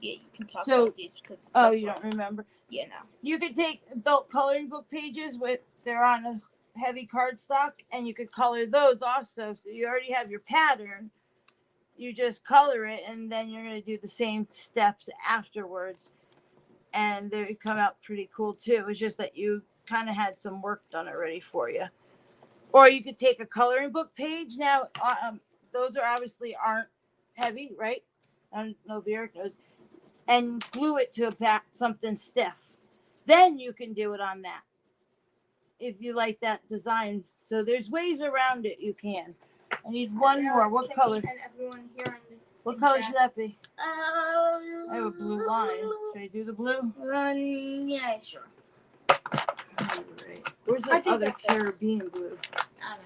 [SPEAKER 2] Yeah, you can talk
[SPEAKER 1] So-
[SPEAKER 2] about these because.
[SPEAKER 1] Oh, you don't remember?
[SPEAKER 2] Yeah, no.
[SPEAKER 1] You could take adult coloring book pages they're on a heavy cardstock, and you could color those also. So you already have your pattern. You just color it, and then you're going to do the same steps afterwards. And they come out pretty cool too. It's just that you kind of had some work done already for you. Or you could take a coloring book page. Now, those are obviously aren't heavy, right? I don't know if Erik knows. And glue it to something stiff. Then you can do it on that if you like that design. So there's ways around it you can. I need one more. What color?
[SPEAKER 2] And everyone here
[SPEAKER 1] What color should that be?
[SPEAKER 2] I
[SPEAKER 1] I have a blue line. Should I do the blue?
[SPEAKER 2] Yeah, sure.
[SPEAKER 1] Right. Where's the other Caribbean blue?
[SPEAKER 2] I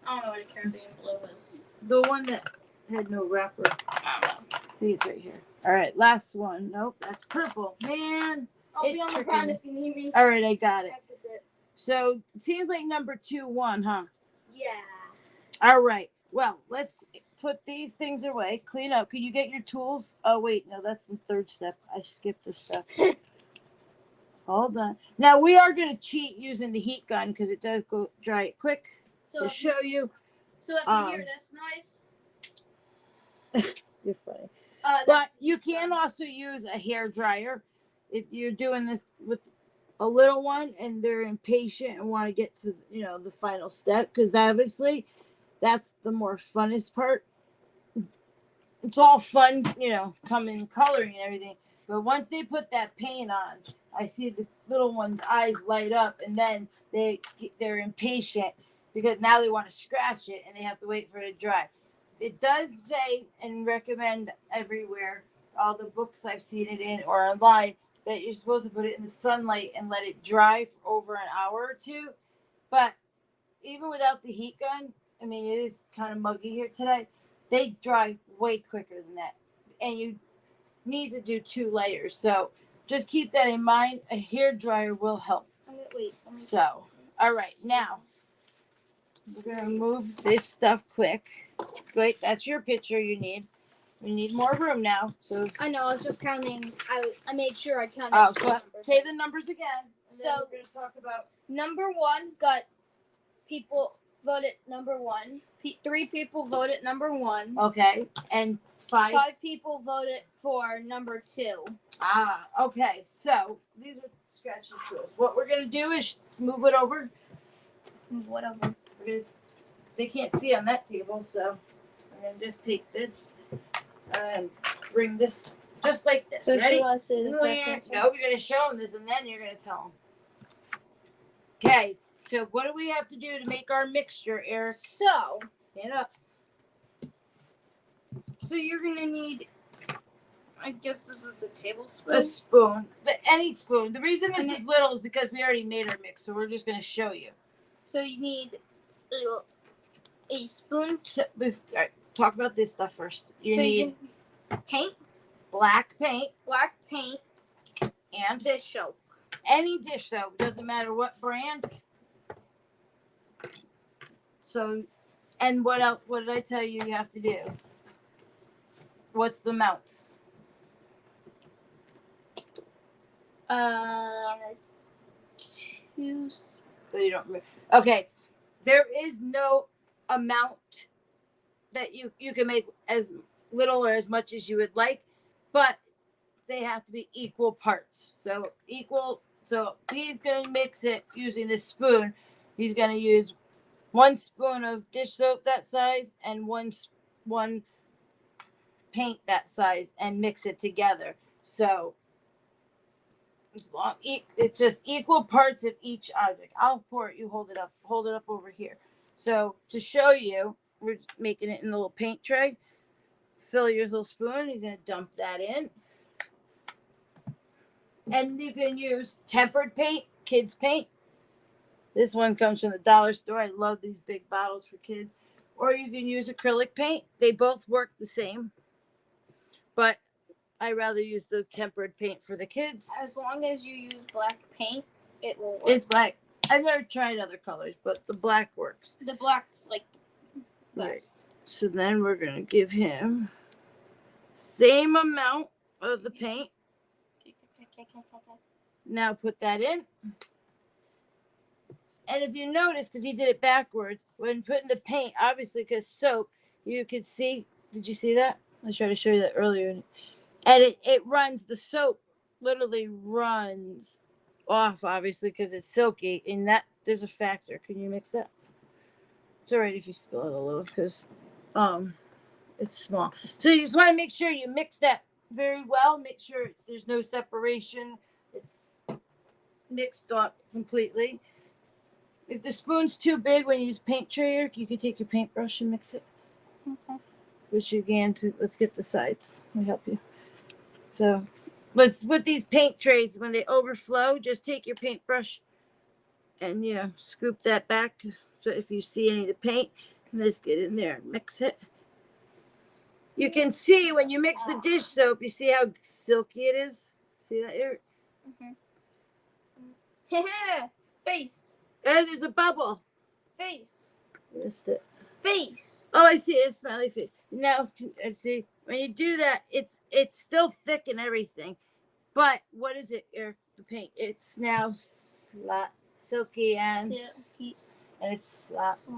[SPEAKER 2] don't know what a Caribbean blue is.
[SPEAKER 1] The one that had no wrapper.
[SPEAKER 2] I don't know.
[SPEAKER 1] I think it's right here. All right, last one. Nope, that's purple. Man.
[SPEAKER 2] I'll be on the ground if you need me.
[SPEAKER 1] All right, I got it.
[SPEAKER 2] Practice it.
[SPEAKER 1] So it seems like number 2 won, huh?
[SPEAKER 2] Yeah.
[SPEAKER 1] All right. Well, let's put these things away. Clean up. Could you get your tools? Oh, wait. No, that's the third step. I skipped a step. Hold on. Now, we are going to cheat using the heat gun because it does go dry it quick
[SPEAKER 2] So
[SPEAKER 1] to show you.
[SPEAKER 2] So if you hear this noise,
[SPEAKER 1] You're funny.
[SPEAKER 2] But
[SPEAKER 1] you can also use a hair dryer if you're doing this with a little one and they're impatient and want to get to the final step, because obviously that's the more funnest part. It's all fun, coming coloring and everything, but once they put that paint on, I see the little one's eyes light up, and then they're impatient because now they want to scratch it and they have to wait for it to dry. It does say and recommend everywhere, all the books I've seen it in or online, that you're supposed to put it in the sunlight and let it dry for over an hour or two. But even without the heat gun, I mean, it is kind of muggy here today, they dry way quicker than that. And you need to do 2 layers. So just keep that in mind. A hair dryer will help.
[SPEAKER 2] Wait.
[SPEAKER 1] So, all right, now we're going to move this stuff quick. Wait, that's your picture you need. We need more room now. So
[SPEAKER 2] I know, I was just counting. I made sure I counted.
[SPEAKER 1] Oh, so say the numbers again.
[SPEAKER 2] So
[SPEAKER 1] we're going to talk about
[SPEAKER 2] number 1 got people voted number 1. 3 people voted number 1.
[SPEAKER 1] Okay, and 5
[SPEAKER 2] people voted for number 2.
[SPEAKER 1] Okay. So these are scratching tools. What we're going to do is move it over.
[SPEAKER 2] Move what over?
[SPEAKER 1] They can't see on that table, so I'm going to just take this and bring this just like this.
[SPEAKER 2] So
[SPEAKER 1] ready?
[SPEAKER 2] I say
[SPEAKER 1] No, you're going to show them this, and then you're going to tell them. Okay. So what do we have to do to make our mixture, Erik?
[SPEAKER 2] So
[SPEAKER 1] Stand up.
[SPEAKER 2] So you're gonna need, I guess this is a tablespoon.
[SPEAKER 1] A spoon. Any spoon. The reason this is little is because we already made our mix, so we're just going to show you.
[SPEAKER 2] So you need a spoon.
[SPEAKER 1] So, all right, talk about this stuff first. You need
[SPEAKER 2] paint,
[SPEAKER 1] black paint,
[SPEAKER 2] and dish soap.
[SPEAKER 1] Any dish soap, doesn't matter what brand. So, and what else? What did I tell you have to do? What's the amounts?
[SPEAKER 2] 2.
[SPEAKER 1] So you don't. Okay, there is no amount that you can make as little or as much as you would like, but they have to be equal parts. So equal. So he's gonna mix it using this spoon. He's gonna use 1 spoon of dish soap that size and one paint that size and mix it together. So it's just equal parts of each object. I'll pour it. You hold it up over here. So to show you, we're making it in a little paint tray. Fill your little spoon. You're going to dump that in. And you can use tempered paint, kids paint. This one comes from the dollar store. I love these big bottles for kids. Or you can use acrylic paint. They both work the same. But I rather use the tempered paint for the kids.
[SPEAKER 2] As long as you use black paint, it will work.
[SPEAKER 1] It's black. I've never tried other colors, but the black works.
[SPEAKER 2] The black's like best.
[SPEAKER 1] Right. So then we're going to give him same amount of the paint. Now put that in. And if you notice, because he did it backwards, when putting the paint, obviously because soap, you could see, did you see that? I tried to show you that earlier. And it runs, the soap literally runs off, obviously, because it's silky. And that, there's a factor. Can you mix that? It's all right if you spill it a little, because It's small. So you just want to make sure you mix that very well. Make sure there's no separation. It's mixed up completely. If the spoon's too big when you use paint tray, Eric, you can take your paintbrush and mix it.
[SPEAKER 2] Okay.
[SPEAKER 1] Which again, let's get the sides. Let me help you. So, with these paint trays, when they overflow, just take your paintbrush and scoop that back. So if you see any of the paint, just get in there and mix it. You can see when you mix the dish soap, you see how silky it is? See that, Eric?
[SPEAKER 2] Mm-hmm. Face.
[SPEAKER 1] And there's a bubble.
[SPEAKER 2] Face.
[SPEAKER 1] Missed it.
[SPEAKER 2] Face.
[SPEAKER 1] Oh, I see it. Smiley face. Now, see, when you do that, it's still thick and everything. But what is it, Eric? The paint. It's now silky and it slides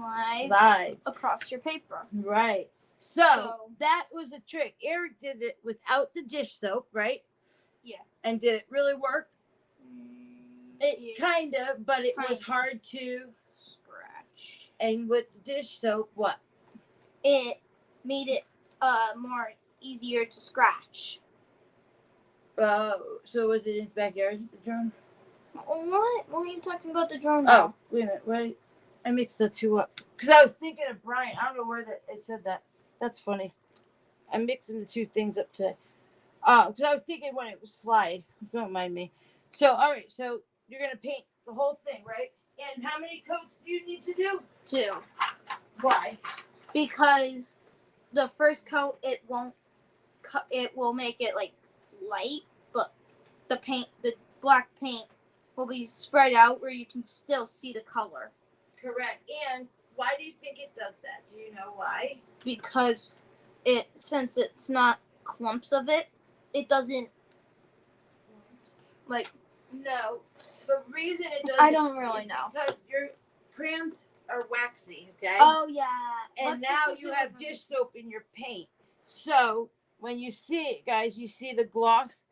[SPEAKER 2] across your paper.
[SPEAKER 1] Right. So that was the trick. Eric did it without the dish soap, right?
[SPEAKER 2] Yeah.
[SPEAKER 1] And did it really work? It kind of, but it was hard to
[SPEAKER 2] scratch.
[SPEAKER 1] And with dish soap, what?
[SPEAKER 2] It made it more easier to scratch.
[SPEAKER 1] So was it in his backyard, the drone?
[SPEAKER 2] What? Why are you talking about the drone
[SPEAKER 1] now?
[SPEAKER 2] Oh,
[SPEAKER 1] wait a minute. Wait. I mixed the two up. Because I was thinking of Brian. I don't know where it said that. That's funny. I'm mixing the two things up today. Because I was thinking when it was slide. Don't mind me. So, all right. So, you're going to paint the whole thing, right? And how many coats do you need to do?
[SPEAKER 2] 2.
[SPEAKER 1] Why?
[SPEAKER 2] Because the first coat, it will make it like light, but the black paint will be spread out where you can still see the color.
[SPEAKER 1] Correct. And why do you think it does that? Do you know why?
[SPEAKER 2] Because since it's not clumps of it, it doesn't like.
[SPEAKER 1] No. The reason it doesn't.
[SPEAKER 2] I don't really know.
[SPEAKER 1] Because your crayons are waxy, okay?
[SPEAKER 2] Oh yeah.
[SPEAKER 1] And now you have dish soap in your paint. So when you see it, guys, you see the gloss.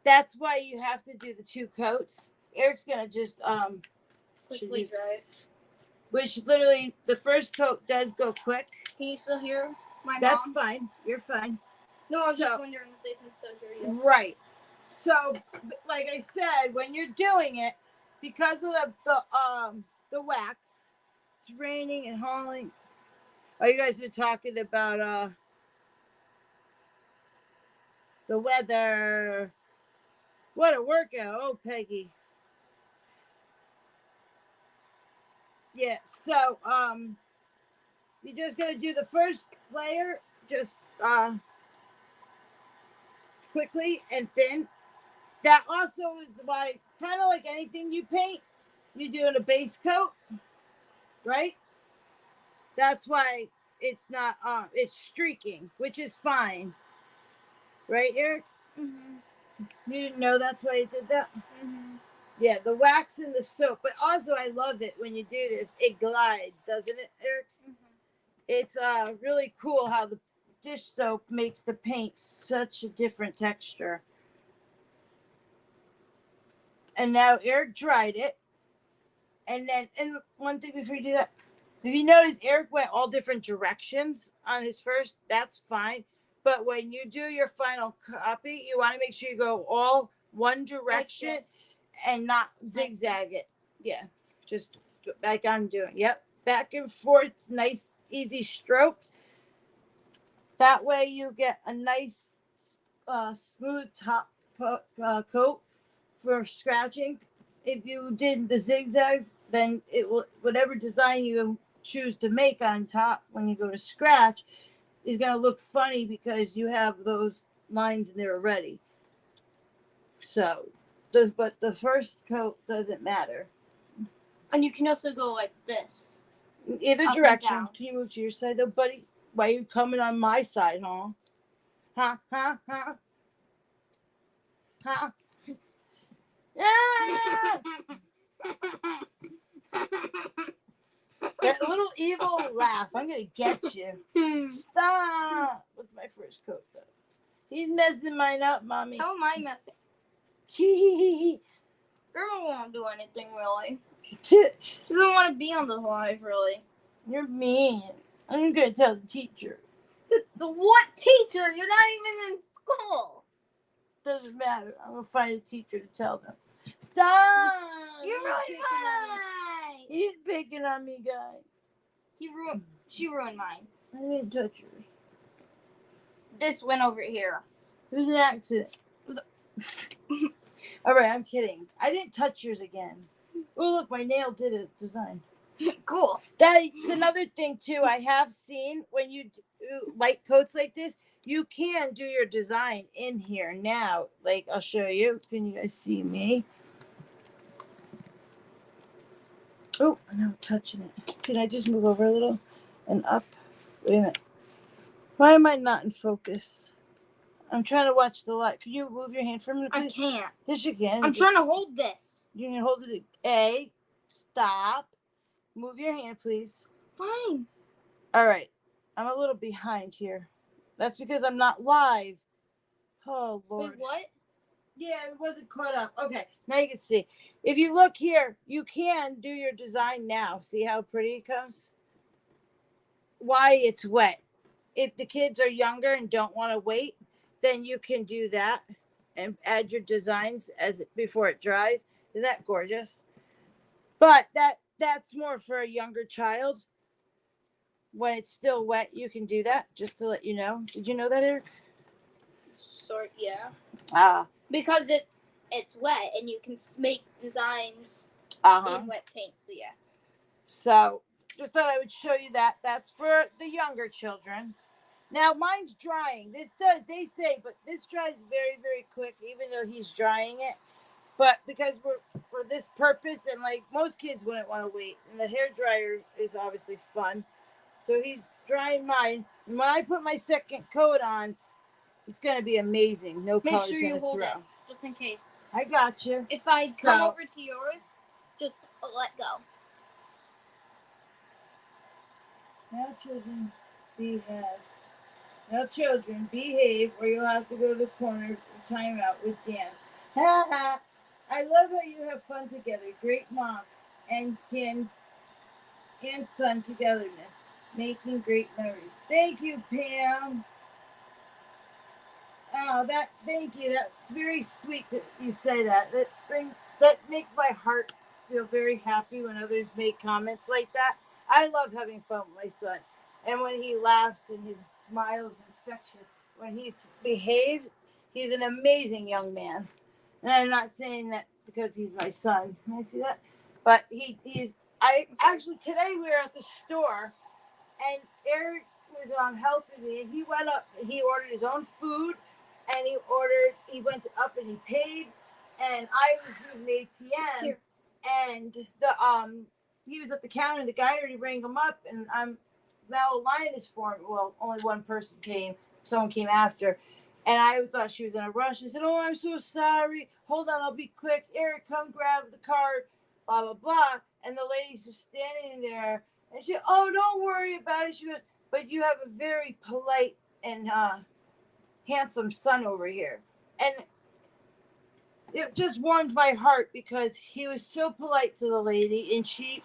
[SPEAKER 1] That's why you have to do the 2 coats. Eric's gonna just
[SPEAKER 2] quickly dry it.
[SPEAKER 1] Which literally the first coat does go quick.
[SPEAKER 2] Can you still hear my mom?
[SPEAKER 1] That's fine. You're fine.
[SPEAKER 2] No, I was just wondering if they can still hear you.
[SPEAKER 1] Right. So, like I said, when you're doing it, because of the wax, it's raining and hauling. Oh, you guys are talking about the weather. What a workout. Oh, Peggy. Yeah, so you're just gonna do the first layer just quickly and thin. That also is why, kind of like anything you paint, you're doing a base coat, right? That's why it's not it's streaking, which is fine, right, Eric? Mm-hmm. You didn't know that's why you did that? Mm-hmm. Yeah, the wax and the soap. But also, I love it when you do this. It glides, doesn't it, Eric? Mm-hmm. It's really cool how the dish soap makes the paint such a different texture. And now Eric dried it. And one thing before you do that, if you notice, Eric went all different directions on his first. That's fine. But when you do your final copy, you want to make sure you go all one direction. Like and not zigzag it. Yeah, just like I'm doing. Yep, back and forth, nice, easy strokes. That way you get a nice, smooth top coat for scratching. If you did the zigzags, then it will, whatever design you choose to make on top when you go to scratch is going to look funny because you have those lines in there already. So. But the first coat doesn't matter.
[SPEAKER 2] And you can also go like this.
[SPEAKER 1] Either direction. Can you move to your side though, buddy? Why are you coming on my side, huh? Huh? Huh? Huh? Huh? Ah! That little evil laugh. I'm going to get you. Stop. What's my first coat though? He's messing mine up, Mommy.
[SPEAKER 2] How am I messing? Grandma won't do anything really. She doesn't want to be on the live really.
[SPEAKER 1] You're mean. I'm gonna tell the teacher.
[SPEAKER 2] The what teacher? You're not even in school.
[SPEAKER 1] Doesn't matter. I'm gonna find a teacher to tell them. Stop!
[SPEAKER 2] You're ruining mine.
[SPEAKER 1] He's picking on me, guys.
[SPEAKER 2] She ruined mine.
[SPEAKER 1] I didn't touch yours.
[SPEAKER 2] This went over here.
[SPEAKER 1] It was an accident. All right, I'm kidding. I didn't touch yours again. Oh, look, my nail did a design.
[SPEAKER 2] Cool.
[SPEAKER 1] That's another thing, too. I have seen when you do light coats like this, you can do your design in here now. Like, I'll show you. Can you guys see me? Oh, I'm touching it. Can I just move over a little and up? Wait a minute. Why am I not in focus? I'm trying to watch the light. Can you move your hand for a minute, please?
[SPEAKER 2] I can't.
[SPEAKER 1] Yes, you can.
[SPEAKER 2] I'm trying to hold this.
[SPEAKER 1] You can hold it. A. Stop. Move your hand, please.
[SPEAKER 2] Fine.
[SPEAKER 1] All right. I'm a little behind here. That's because I'm not live. Oh, Lord.
[SPEAKER 2] Wait, what?
[SPEAKER 1] Yeah, it wasn't caught up. Okay, now you can see. If you look here, you can do your design now. See how pretty it comes? Why it's wet. If the kids are younger and don't want to wait, then you can do that and add your designs before it dries. Isn't that gorgeous? But that's more for a younger child. When it's still wet, you can do that, just to let you know. Did you know that, Eric?
[SPEAKER 2] Yeah.
[SPEAKER 1] Ah.
[SPEAKER 2] Because it's wet and you can make designs
[SPEAKER 1] Uh-huh.
[SPEAKER 2] in wet paint. So yeah.
[SPEAKER 1] So just thought I would show you that. That's for the younger children. Now mine's drying. They say, but this dries very, very quick, even though he's drying it. But because we're for this purpose, and like most kids wouldn't want to wait, and the hair dryer is obviously fun. So he's drying mine. And when I put my second coat on, it's gonna be amazing. No
[SPEAKER 2] Make
[SPEAKER 1] color's
[SPEAKER 2] sure you
[SPEAKER 1] gonna
[SPEAKER 2] hold
[SPEAKER 1] throw.
[SPEAKER 2] it, just in case.
[SPEAKER 1] I got you.
[SPEAKER 2] If I come over to yours, just let go.
[SPEAKER 1] Now, children, behave. Now, children, behave, or you'll have to go to the corner for timeout with Dan. Ha ha! I love how you have fun together. Great mom and kin and son togetherness, making great memories. Thank you, Pam. Oh, thank you. That's very sweet that you say that. That makes my heart feel very happy when others make comments like that. I love having fun with my son. And when he laughs and his smile is infectious, when he behaves, he's an amazing young man. And I'm not saying that because he's my son. Can I see that? But today we were at the store and Eric was helping me, and he went up and he ordered his own food, and he went up and he paid, and I was using the ATM. And he was at the counter, and the guy already rang him up, and I'm now a line is formed. Well, only one person came. Someone came after, and I thought she was in a rush. I said, "Oh, I'm so sorry. Hold on, I'll be quick. Eric, come grab the card." Blah blah blah. And the lady's just standing there, and she, "Oh, don't worry about it." She goes, "But you have a very polite and handsome son over here," and it just warmed my heart because he was so polite to the lady, and she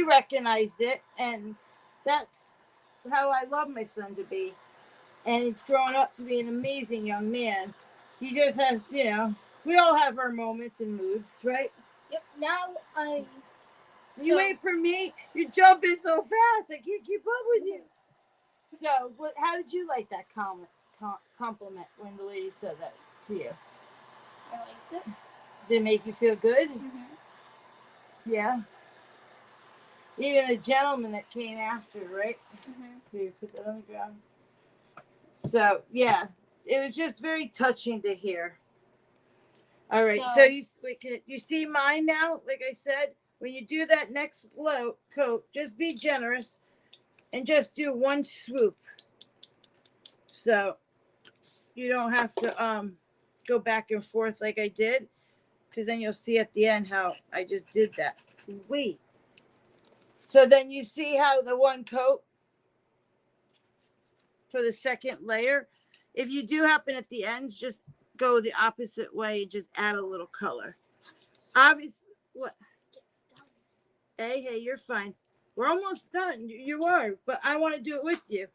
[SPEAKER 1] recognized it, and that's how I love my son to be. And he's grown up to be an amazing young man. He just has, we all have our moments and moods, right?
[SPEAKER 2] Yep. Now
[SPEAKER 1] You wait for me. You're jumping so fast. I can't keep up with you. So, how did you like that compliment when the lady said that to you?
[SPEAKER 2] I liked it.
[SPEAKER 1] Did it make you feel good?
[SPEAKER 2] Mm-hmm.
[SPEAKER 1] Yeah. Even the gentleman that came after, right?
[SPEAKER 2] Mm-hmm.
[SPEAKER 1] Here, put that on the ground. So, yeah, it was just very touching to hear. All right, so you see mine now? Like I said, when you do that next coat, just be generous and just do one swoop. So you don't have to go back and forth like I did, because then you'll see at the end how I just did that. Wait. So then you see how the one coat for the second layer, if you do happen at the ends, just go the opposite way and just add a little color. Obviously, what? Hey, you're fine. We're almost done. You are, but I want to do it with you.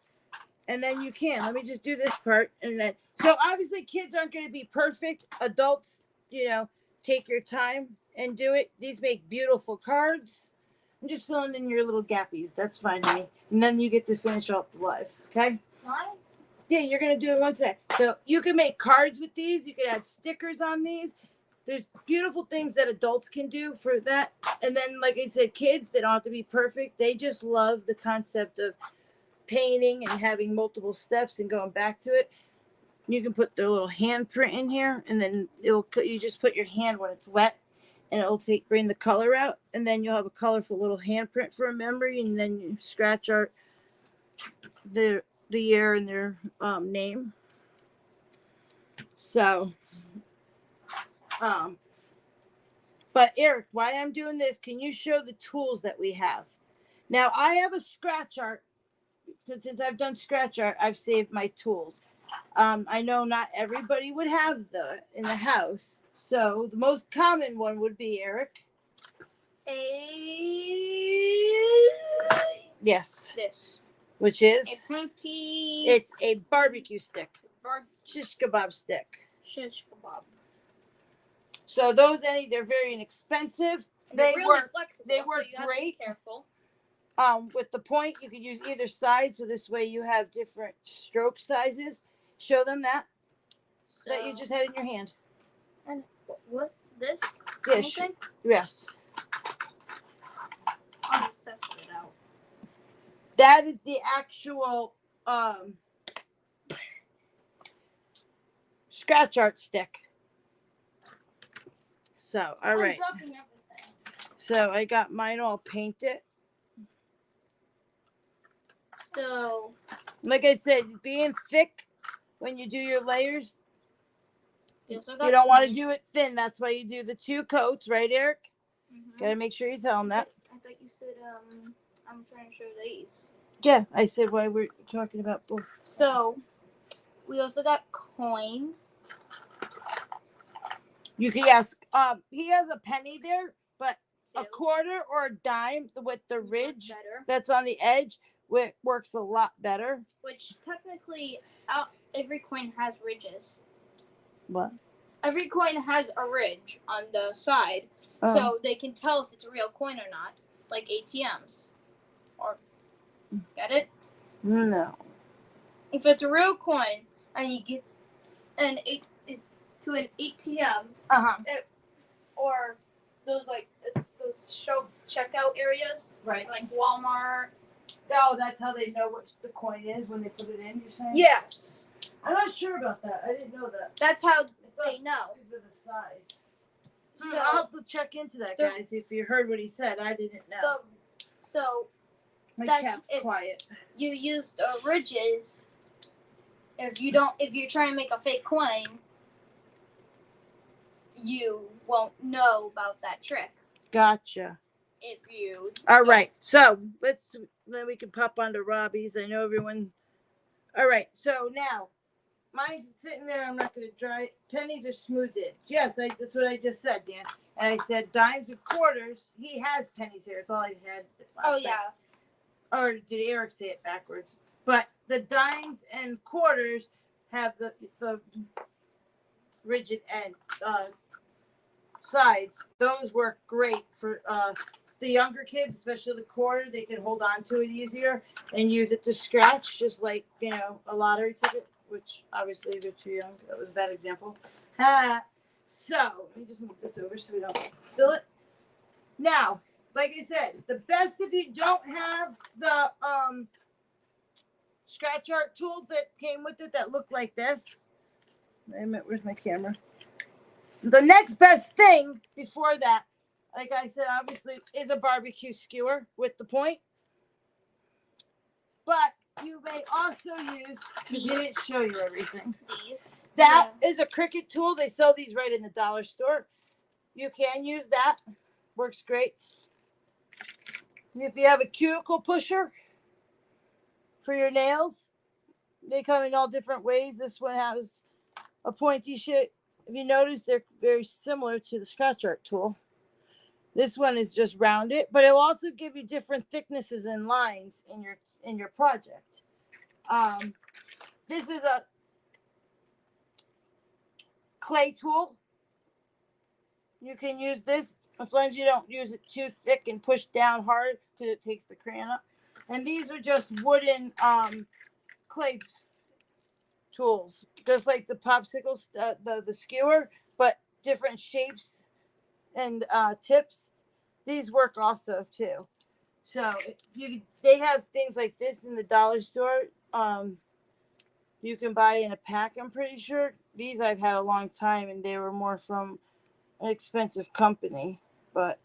[SPEAKER 1] and then you can. Let me just do this part, and then so obviously kids aren't going to be perfect. Adults, take your time and do it. These make beautiful cards. I'm just filling in your little gappies. That's fine, honey. And then you get to finish off the live. Okay?
[SPEAKER 2] Why?
[SPEAKER 1] Yeah, you're gonna do it one sec. So you can make cards with these. You can add stickers on these. There's beautiful things that adults can do for that. And then, like I said, kids, they don't have to be perfect. They just love the concept of painting and having multiple steps and going back to it. You can put the little handprint in here, and then you just put your hand when it's wet, and it'll bring the color out, and then you'll have a colorful little handprint for a memory, and then you scratch art the year and their name. So, but Eric, why I'm doing this, can you show the tools that we have? Now, I have a scratch art. Since I've done scratch art, I've saved my tools. I know not everybody would have in the house. So the most common one would be, Eric. Yes.
[SPEAKER 2] This.
[SPEAKER 1] Which is?
[SPEAKER 2] A pointy.
[SPEAKER 1] It's a barbecue stick. Shish kebab stick.
[SPEAKER 2] Shish kebab.
[SPEAKER 1] So they're very inexpensive.
[SPEAKER 2] They're really flexible.
[SPEAKER 1] They work
[SPEAKER 2] so you
[SPEAKER 1] great.
[SPEAKER 2] Have to be careful.
[SPEAKER 1] With the point, you could use either side, so this way you have different stroke sizes. Show them that you just had in your hand.
[SPEAKER 2] And what? This?
[SPEAKER 1] Yes. Yes.
[SPEAKER 2] I'll just test it out.
[SPEAKER 1] That is the actual scratch art stick. So, all right. So I got mine all painted.
[SPEAKER 2] So,
[SPEAKER 1] like I said, being thick when you do your layers,
[SPEAKER 2] you
[SPEAKER 1] don't want to do it thin. That's why you do the 2 coats, right, Eric?
[SPEAKER 2] Mm-hmm.
[SPEAKER 1] Gotta make sure you tell them that.
[SPEAKER 2] I thought you said I'm trying to show these.
[SPEAKER 1] Yeah, I said why we're talking about both.
[SPEAKER 2] So, we also got coins.
[SPEAKER 1] You can ask. He has a penny there, but
[SPEAKER 2] 2.
[SPEAKER 1] a quarter or a dime with the ridge
[SPEAKER 2] Better.
[SPEAKER 1] that's on the edge, works a lot better.
[SPEAKER 2] Which technically, every coin has ridges.
[SPEAKER 1] What?
[SPEAKER 2] Every coin has a ridge on the side, so they can tell if it's a real coin or not, like ATMs. Or, get it?
[SPEAKER 1] No.
[SPEAKER 2] If it's a real coin and you give to an ATM, or those checkout areas,
[SPEAKER 1] right?
[SPEAKER 2] Like Walmart.
[SPEAKER 1] Oh, that's how they know what the coin is when they put it in. You're saying?
[SPEAKER 2] Yes.
[SPEAKER 1] I'm not sure about that. I didn't know that.
[SPEAKER 2] That's how they know.
[SPEAKER 1] Because of the size.
[SPEAKER 2] So
[SPEAKER 1] I'll have to check into that, guys. If you heard what he said, I didn't know. My cat's quiet.
[SPEAKER 2] You use the ridges. If you're trying to make a fake coin, you won't know about that trick.
[SPEAKER 1] Gotcha.
[SPEAKER 2] If you.
[SPEAKER 1] All right. So then we can pop onto Robbie's. I know everyone. All right. So now, mine's sitting there. I'm not going to dry it. Pennies are smoothed in. Yes, that's what I just said, Dan. And I said dimes and quarters. He has pennies here. That's all I had.
[SPEAKER 2] Oh, yeah.
[SPEAKER 1] Or did Eric say it backwards? But the dimes and quarters have the rigid end sides. Those work great for the younger kids, especially the quarter. They can hold on to it easier and use it to scratch, just like a lottery ticket. Which obviously they're too young. That was a bad example. So let me just move this over so we don't spill it. Now, like I said, the best if you don't have the scratch art tools that came with it that look like this. Wait a minute, where's my camera? The next best thing before that, like I said, obviously, is a barbecue skewer with the point. But you may also use, because you didn't show you everything. That is a Cricut tool. They sell these right in the dollar store. You can use that. Works great. If you have a cuticle pusher for your nails, they come in all different ways. This one has a pointy shape. If you notice, they're very similar to the scratch art tool. This one is just rounded, but it will also give you different thicknesses and lines in your project. This is a clay tool. You can use this as long as you don't use it too thick and push down hard because it takes the crayon up. And these are just wooden clay tools, just like the popsicles, the skewer, but different shapes and tips. These work also too. So they have things like this in the dollar store. You can buy in a pack. I'm pretty sure these I've had a long time, and they were more from an expensive company, but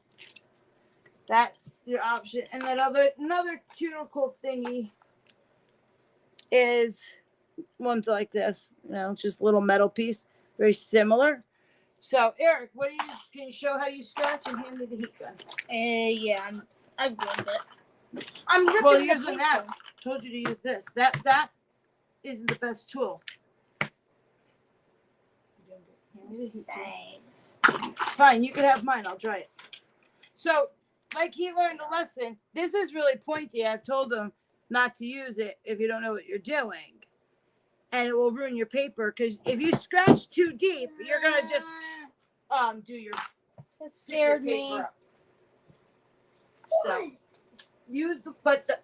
[SPEAKER 1] that's your option. And that another cuticle thingy is ones like this, just a little metal piece, very similar. So Eric, can you show how you scratch and hand me the heat gun?
[SPEAKER 2] Yeah, I've done it. I'm
[SPEAKER 1] using that. Told you to use this. That isn't the best tool. It's fine. You can have mine. I'll try it. So, like he learned a lesson, this is really pointy. I've told him not to use it if you don't know what you're doing. And it will ruin your paper because if you scratch too deep, you're going to just do your
[SPEAKER 2] It scared me.
[SPEAKER 1] up. So,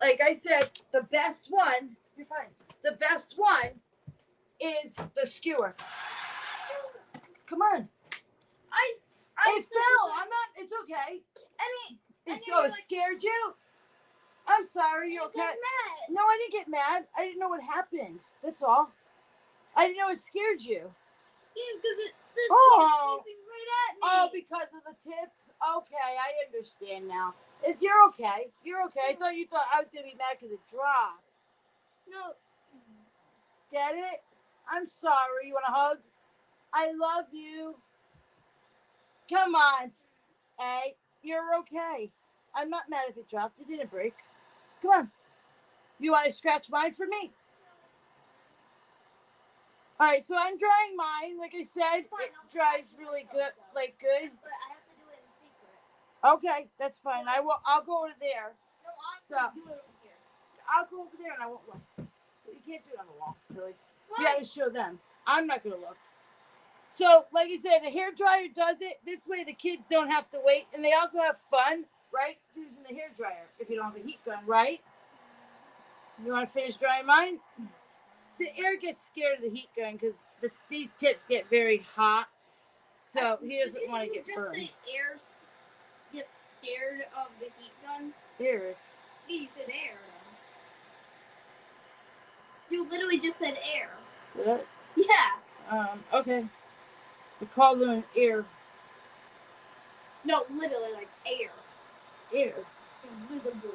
[SPEAKER 1] like I said, the best one, you're fine. The best one is the skewer. Come on. It fell. It's okay. It scared you? I'm sorry. You okay? No, I didn't get mad. I didn't know what happened. That's all. I didn't know it scared you.
[SPEAKER 2] Yeah, because this facing right at me.
[SPEAKER 1] Oh, because of the tip? Okay, I understand now. You're okay. You're okay. I thought I was going to be mad because it dropped.
[SPEAKER 2] No.
[SPEAKER 1] Get it? I'm sorry. You want a hug? I love you. Come on. Hey, you're okay. I'm not mad if it dropped. It didn't break. Come on. You want to scratch mine for me? All right, so I'm drying mine. Like I said, it dries really good.
[SPEAKER 2] But I have to do it in secret.
[SPEAKER 1] Okay, that's fine. I'll go over there.
[SPEAKER 2] No, I'm going to do it over here.
[SPEAKER 1] I'll go over there and I won't look. So you can't do it on the wall. So you got to show them. I'm not going to look. So, like I said, a hairdryer does it. This way the kids don't have to wait. And they also have fun, right, using the hairdryer if you don't have a heat gun, right? You want to finish drying mine? The Erik gets scared of the heat gun because these tips get very hot. So he doesn't want to get burned.
[SPEAKER 2] Did you just say Erik gets scared of the heat gun?
[SPEAKER 1] Erik.
[SPEAKER 2] Yeah, you said air. You literally just said air.
[SPEAKER 1] What?
[SPEAKER 2] Yeah.
[SPEAKER 1] Okay. We call them air.
[SPEAKER 2] No, literally like air.
[SPEAKER 1] Air.
[SPEAKER 2] Invisible.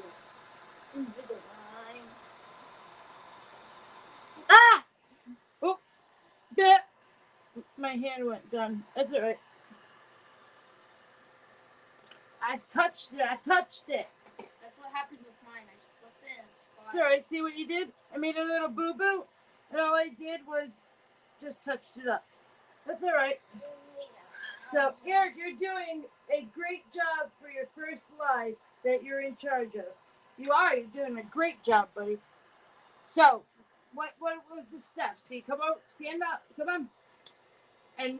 [SPEAKER 1] Ah! Oh! Yeah. My hand went down. That's all right. I touched it.
[SPEAKER 2] That's what happened with mine. I just left it in a spot.
[SPEAKER 1] It's all right. See what you did? I made a little boo-boo, and all I did was just touched it up. That's all right. So, Erik, you're doing a great job for your first live that you're in charge of. You're doing a great job, buddy. So, what was the steps? Can you come out, stand up, come on, and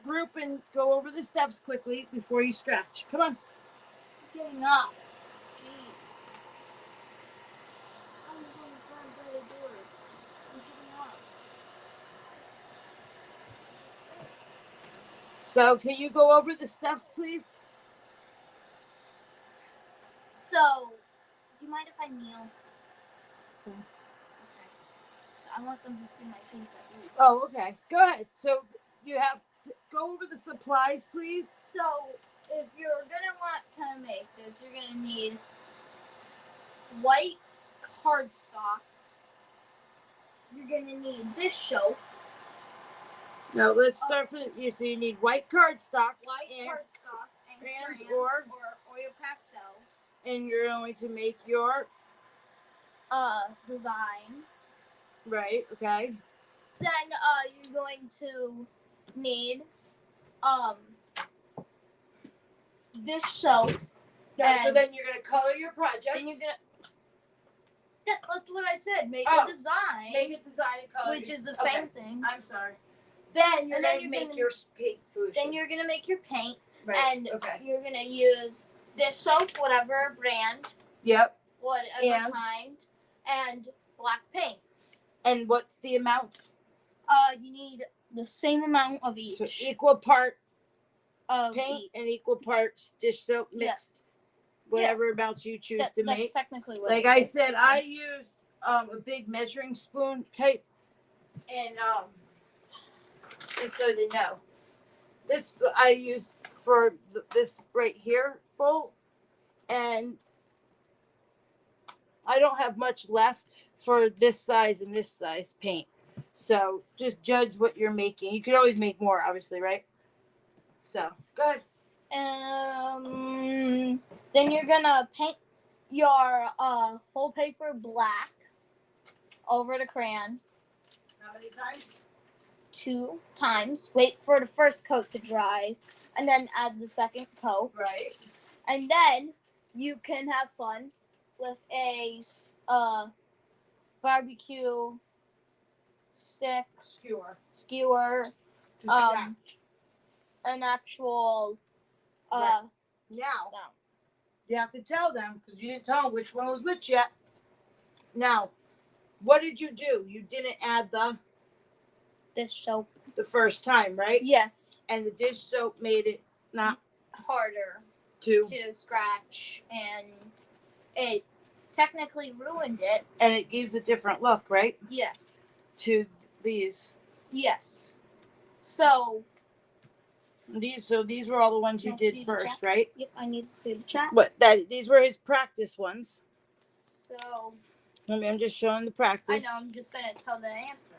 [SPEAKER 1] group and go over the steps quickly before you scratch. Come on.
[SPEAKER 2] Getting up. Jeez. I was on the front by the door. I'm getting up.
[SPEAKER 1] So, can you go over the steps, please?
[SPEAKER 2] So, do you mind if I kneel?
[SPEAKER 1] Okay.
[SPEAKER 2] So I want them to see my face at least.
[SPEAKER 1] Oh, okay. Go ahead. So, you have to go over the supplies, please.
[SPEAKER 2] So, if you're going to want to make this, you're going to need white cardstock. You're going to need this soap.
[SPEAKER 1] Now, let's start from you. So, you need white cardstock.
[SPEAKER 2] And crayons
[SPEAKER 1] or
[SPEAKER 2] oil pastels.
[SPEAKER 1] And you're going to make your
[SPEAKER 2] design.
[SPEAKER 1] Right, okay.
[SPEAKER 2] Then you're going to need this soap.
[SPEAKER 1] Yeah, so then you're going to color your project.
[SPEAKER 2] Then you're going to That's what I said. Make
[SPEAKER 1] Oh,
[SPEAKER 2] a design,
[SPEAKER 1] Make a design and color.
[SPEAKER 2] which is the
[SPEAKER 1] Okay.
[SPEAKER 2] same thing.
[SPEAKER 1] I'm sorry. Then you're
[SPEAKER 2] And then
[SPEAKER 1] gonna
[SPEAKER 2] you're
[SPEAKER 1] make
[SPEAKER 2] gonna-
[SPEAKER 1] your paint solution.
[SPEAKER 2] Then you're gonna make your paint,
[SPEAKER 1] right.
[SPEAKER 2] and
[SPEAKER 1] Okay.
[SPEAKER 2] you're gonna use dish soap, whatever brand,
[SPEAKER 1] Yep.
[SPEAKER 2] whatever
[SPEAKER 1] And?
[SPEAKER 2] kind, and black paint.
[SPEAKER 1] And what's the amounts?
[SPEAKER 2] You need the same amount of each.
[SPEAKER 1] So equal part
[SPEAKER 2] Of
[SPEAKER 1] paint
[SPEAKER 2] each.
[SPEAKER 1] and equal parts dish soap mixed. Whatever amounts you choose to
[SPEAKER 2] That's
[SPEAKER 1] make.
[SPEAKER 2] technically what.
[SPEAKER 1] Like I said, I used a big measuring spoon type, and just so they know, this I used for this right here bowl, and I don't have much left for this size and this size paint. So just judge what you're making. You could always make more, obviously, right? So go ahead.
[SPEAKER 2] Then you're gonna paint your whole paper black over the crayon
[SPEAKER 1] How many times?
[SPEAKER 2] 2 times. Wait for the first coat to dry, and then add the second coat.
[SPEAKER 1] Right.
[SPEAKER 2] And then you can have fun with a barbecue stick, skewer,
[SPEAKER 1] To scratch.
[SPEAKER 2] an actual
[SPEAKER 1] Right. Now,
[SPEAKER 2] no.
[SPEAKER 1] you have to tell them because you didn't tell them which one was which yet. Now, what did you do? You didn't add
[SPEAKER 2] dish soap.
[SPEAKER 1] the first time, right?
[SPEAKER 2] Yes,
[SPEAKER 1] And the dish soap made it not
[SPEAKER 2] harder
[SPEAKER 1] to,
[SPEAKER 2] to scratch, and it technically ruined it.
[SPEAKER 1] and it gives a different look, right?
[SPEAKER 2] Yes.
[SPEAKER 1] To these.
[SPEAKER 2] Yes. So
[SPEAKER 1] These were all the ones you
[SPEAKER 2] Can I
[SPEAKER 1] did
[SPEAKER 2] see the
[SPEAKER 1] first,
[SPEAKER 2] chat?
[SPEAKER 1] right?
[SPEAKER 2] yep, I need to see the chat.
[SPEAKER 1] These were his practice ones.
[SPEAKER 2] So
[SPEAKER 1] I'm just showing the practice.
[SPEAKER 2] I know I'm just gonna tell the answer.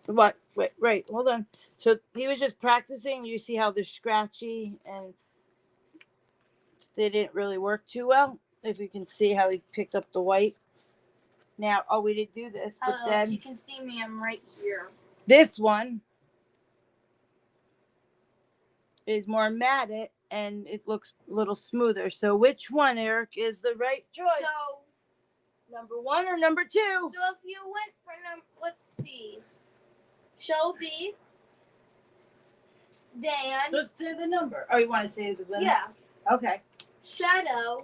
[SPEAKER 1] What? Wait, right, hold on. So he was just practicing. You see how they're scratchy and they didn't really work too well. If you can see how he picked up the white. Now, we didn't do this, but
[SPEAKER 2] If
[SPEAKER 1] then
[SPEAKER 2] you can see me, I'm right here.
[SPEAKER 1] this one is more matted and it looks a little smoother. So which one, Eric, is the right choice?
[SPEAKER 2] So
[SPEAKER 1] Number 1 or number 2?
[SPEAKER 2] if you went for let's see, Shelby, Dan,
[SPEAKER 1] Just say the number. Oh, you want to say the winner?
[SPEAKER 2] yeah,
[SPEAKER 1] Okay.
[SPEAKER 2] Shadow,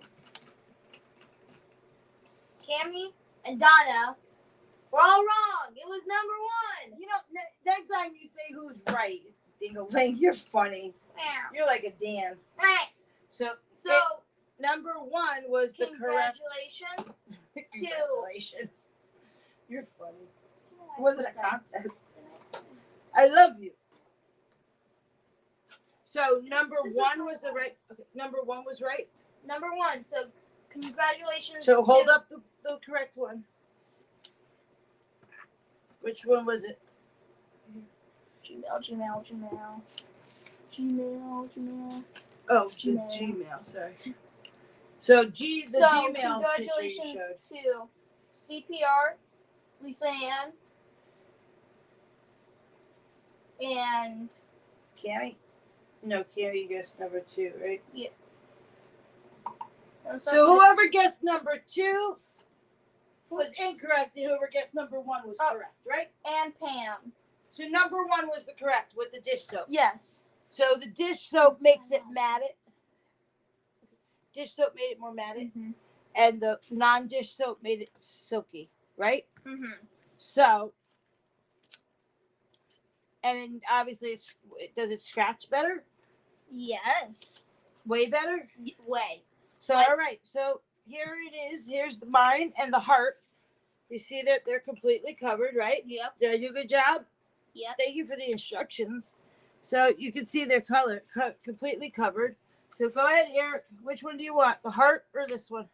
[SPEAKER 2] Cammy, and Donna were all wrong. It was number 1.
[SPEAKER 1] You know, next time you say who's right, Dingle-ling, you're funny.
[SPEAKER 2] Yeah.
[SPEAKER 1] You're like a Dan.
[SPEAKER 2] Right.
[SPEAKER 1] So
[SPEAKER 2] So
[SPEAKER 1] number 1 was the correct.
[SPEAKER 2] congratulations.
[SPEAKER 1] Congratulations. You're funny. Was it a contest? I love you. So number
[SPEAKER 2] This is
[SPEAKER 1] 1 was the right. Okay, number 1 was right.
[SPEAKER 2] Number 1. So congratulations.
[SPEAKER 1] So hold
[SPEAKER 2] to
[SPEAKER 1] up the correct one. Which one was it?
[SPEAKER 2] Gmail.
[SPEAKER 1] Oh,
[SPEAKER 2] Gmail.
[SPEAKER 1] Gmail. Sorry. So the
[SPEAKER 2] So
[SPEAKER 1] Gmail picture you
[SPEAKER 2] congratulations
[SPEAKER 1] showed.
[SPEAKER 2] to CPR, Lisa Ann, and
[SPEAKER 1] Cammy? No, Cammy guessed number 2, right?
[SPEAKER 2] I'm
[SPEAKER 1] So
[SPEAKER 2] sorry,
[SPEAKER 1] whoever guessed number 2 was incorrect, and whoever guessed number 1 was correct, right?
[SPEAKER 2] and Pam.
[SPEAKER 1] So number 1 was the correct with the dish soap.
[SPEAKER 2] Yes.
[SPEAKER 1] So the dish soap makes it matted. Dish soap made it more matted, and the non-dish soap made it silky, right? So, and then obviously, does it scratch better?
[SPEAKER 2] Yes.
[SPEAKER 1] Way better?
[SPEAKER 2] Way.
[SPEAKER 1] So, all right. So here it is. Here's the mine and the heart. You see that they're completely covered, right?
[SPEAKER 2] Yep.
[SPEAKER 1] Did I do a good job?
[SPEAKER 2] Yep.
[SPEAKER 1] Thank you for the instructions. So you can see they're completely covered. So go ahead, Eric. Which one do you want? The heart or this one?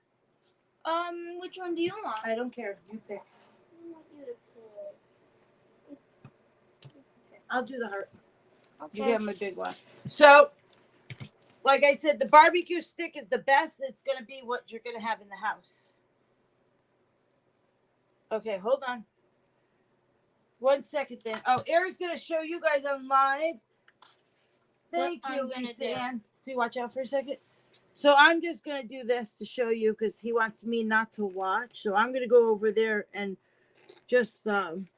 [SPEAKER 2] Which one do you want?
[SPEAKER 1] I don't care. You pick.
[SPEAKER 2] I want you to pick.
[SPEAKER 1] I'll do the heart.
[SPEAKER 2] Okay.
[SPEAKER 1] You give him a big one. So, like I said, the barbecue stick is the best. It's going to be what you're going to have in the house. Okay, hold on. 1 second then. Oh, Eric's going to show you guys on live. Thank
[SPEAKER 2] What
[SPEAKER 1] you,
[SPEAKER 2] I'm gonna
[SPEAKER 1] Lisa
[SPEAKER 2] do.
[SPEAKER 1] Ann. Can you watch out for a second? So I'm just going to do this to show you because he wants me not to watch. So I'm going to go over there and just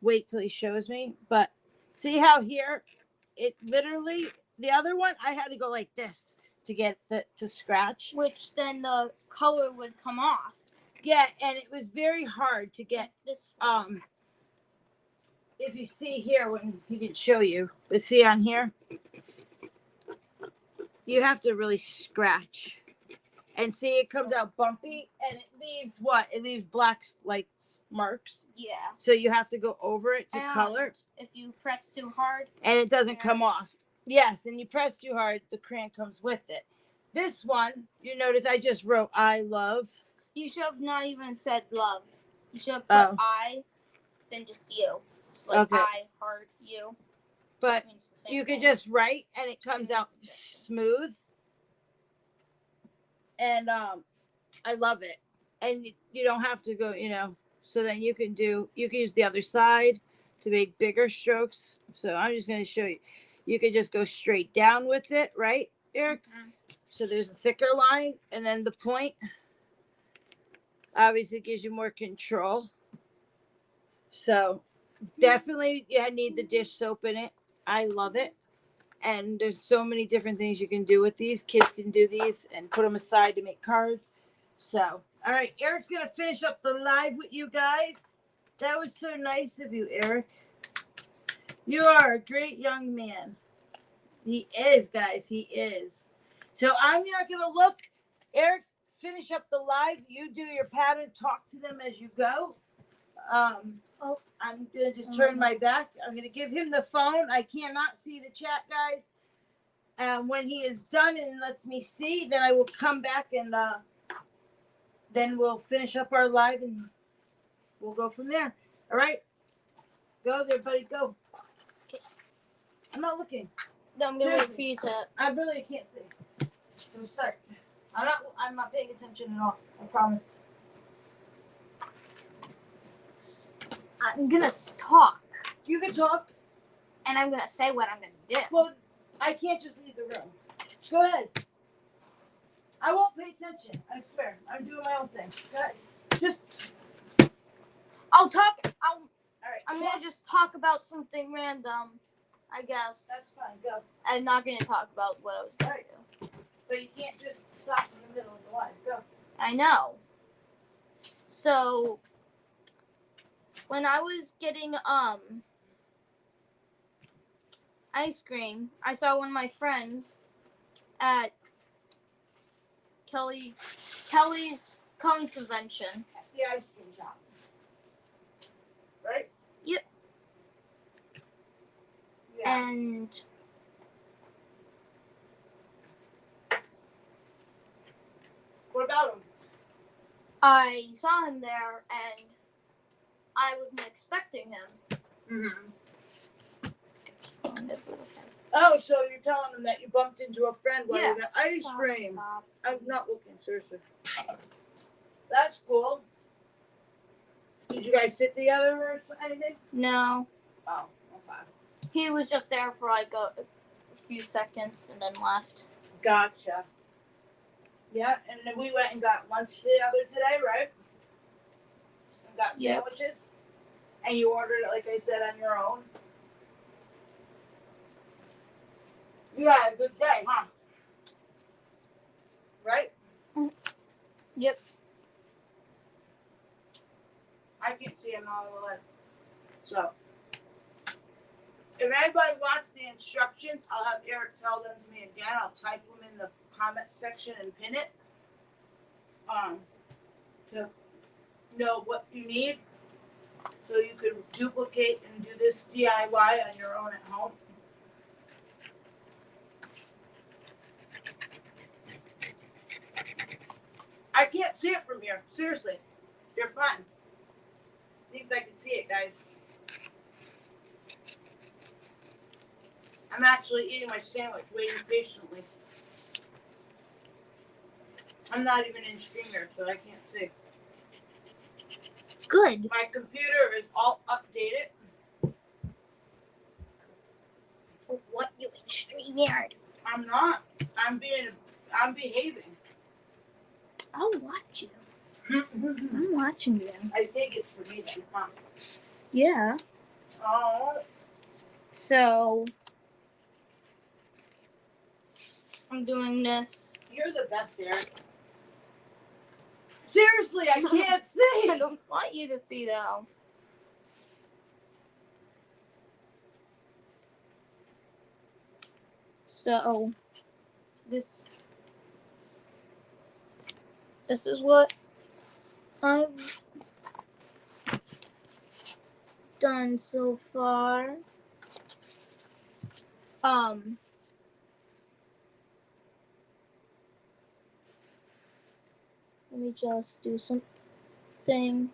[SPEAKER 1] wait till he shows me. But see how here it literally, the other one, I had to go like this to get the to scratch.
[SPEAKER 2] Which then the color would come off.
[SPEAKER 1] Yeah, and it was very hard to get
[SPEAKER 2] This
[SPEAKER 1] if you see here when he didn't show you, but see on here, you have to really scratch. And see, it comes out bumpy, and it leaves what? It leaves black like marks.
[SPEAKER 2] Yeah.
[SPEAKER 1] So you have to go over it to
[SPEAKER 2] and
[SPEAKER 1] color,
[SPEAKER 2] if you press too hard,
[SPEAKER 1] and it doesn't come off. Yes, and you press too hard, the crayon comes with it. This one, you notice I just wrote "I love."
[SPEAKER 2] You should have not even said love. You should have put I, then just you. It's like
[SPEAKER 1] Okay.
[SPEAKER 2] I heart you.
[SPEAKER 1] But
[SPEAKER 2] Means the same
[SPEAKER 1] you
[SPEAKER 2] thing.
[SPEAKER 1] could just write, and it comes out smooth. And I love it. And you don't have to go, so then you can use the other side to make bigger strokes. So I'm just going to show you. You could just go straight down with it, right, Eric?
[SPEAKER 2] Mm-hmm.
[SPEAKER 1] So there's a thicker line, and then the point obviously gives you more control. So definitely you need the dish soap in it. I love it. And there's so many different things you can do with these. Kids can do these and put them aside to make cards. So, all right, Eric's going to finish up the live with you guys. That was so nice of you, Erik. You are a great young man. He is, guys. He is. So I'm not going to look. Erik, finish up the live. You do your pattern. Talk to them as you go. I'm going to just turn my back. I'm going to give him the phone. I cannot see the chat, guys. When he is done and lets me see, then I will come back and then we'll finish up our live and we'll go from there. All right? Go there, buddy. Go.
[SPEAKER 2] Okay.
[SPEAKER 1] I'm not looking.
[SPEAKER 2] No, I'm going to wait for you to...
[SPEAKER 1] I really can't see. So start. I'm not paying attention at all. I promise.
[SPEAKER 2] I'm going to talk.
[SPEAKER 1] You can talk.
[SPEAKER 2] And I'm going to say what I'm going to do.
[SPEAKER 1] Well, I can't just leave the room. Go ahead. I won't pay attention. I swear. I'm doing my own thing. Go ahead. Just.
[SPEAKER 2] I'll talk.
[SPEAKER 1] All right.
[SPEAKER 2] I'm going to just talk about something random, I guess.
[SPEAKER 1] That's fine. Go.
[SPEAKER 2] I'm not going to talk about what I was going to do.
[SPEAKER 1] But you can't just stop in the middle of the live. Go.
[SPEAKER 2] I know. So, when I was getting ice cream, I saw one of my friends at Kelly's cone convention.
[SPEAKER 1] At the ice cream shop. Right?
[SPEAKER 2] Yep.
[SPEAKER 1] Yeah.
[SPEAKER 2] And
[SPEAKER 1] What about him?
[SPEAKER 2] I saw him there, and I wasn't expecting him.
[SPEAKER 1] Mm-hmm. Oh, so you're telling him that you bumped into a friend while you got ice cream.
[SPEAKER 2] Stop.
[SPEAKER 1] I'm not looking, seriously. That's cool. Did you guys sit together or anything?
[SPEAKER 2] No.
[SPEAKER 1] Oh, okay.
[SPEAKER 2] He was just there for like a few seconds and then left.
[SPEAKER 1] Gotcha. Yeah, and then we went and got lunch together today, right? And got sandwiches. And you ordered it, like I said, on your own. You had a good day, huh? Right?
[SPEAKER 2] Yep.
[SPEAKER 1] I can't see him all the way. So, if anybody wants the instructions, I'll have Erik tell them to me again. I'll type them in the comment section and pin it. To know what you need, so you can duplicate and do this DIY on your own at home. I can't see it from here. Seriously. You're fine. Thinks I can see it, guys. I'm actually eating my sandwich, waiting patiently. I'm not even in StreamYard, so I can't see.
[SPEAKER 2] Good.
[SPEAKER 1] My computer is all updated.
[SPEAKER 2] What you in StreamYard?
[SPEAKER 1] I'm not. I'm behaving.
[SPEAKER 2] I'll watch you. I'm watching you.
[SPEAKER 1] I think it's for me then, huh?
[SPEAKER 2] Yeah.
[SPEAKER 1] Oh.
[SPEAKER 2] So I'm doing this.
[SPEAKER 1] You're the best, Erik. Seriously, I can't
[SPEAKER 2] I
[SPEAKER 1] see.
[SPEAKER 2] don't want you to see though. So this is what I've done so far. Let me just do something.
[SPEAKER 1] You're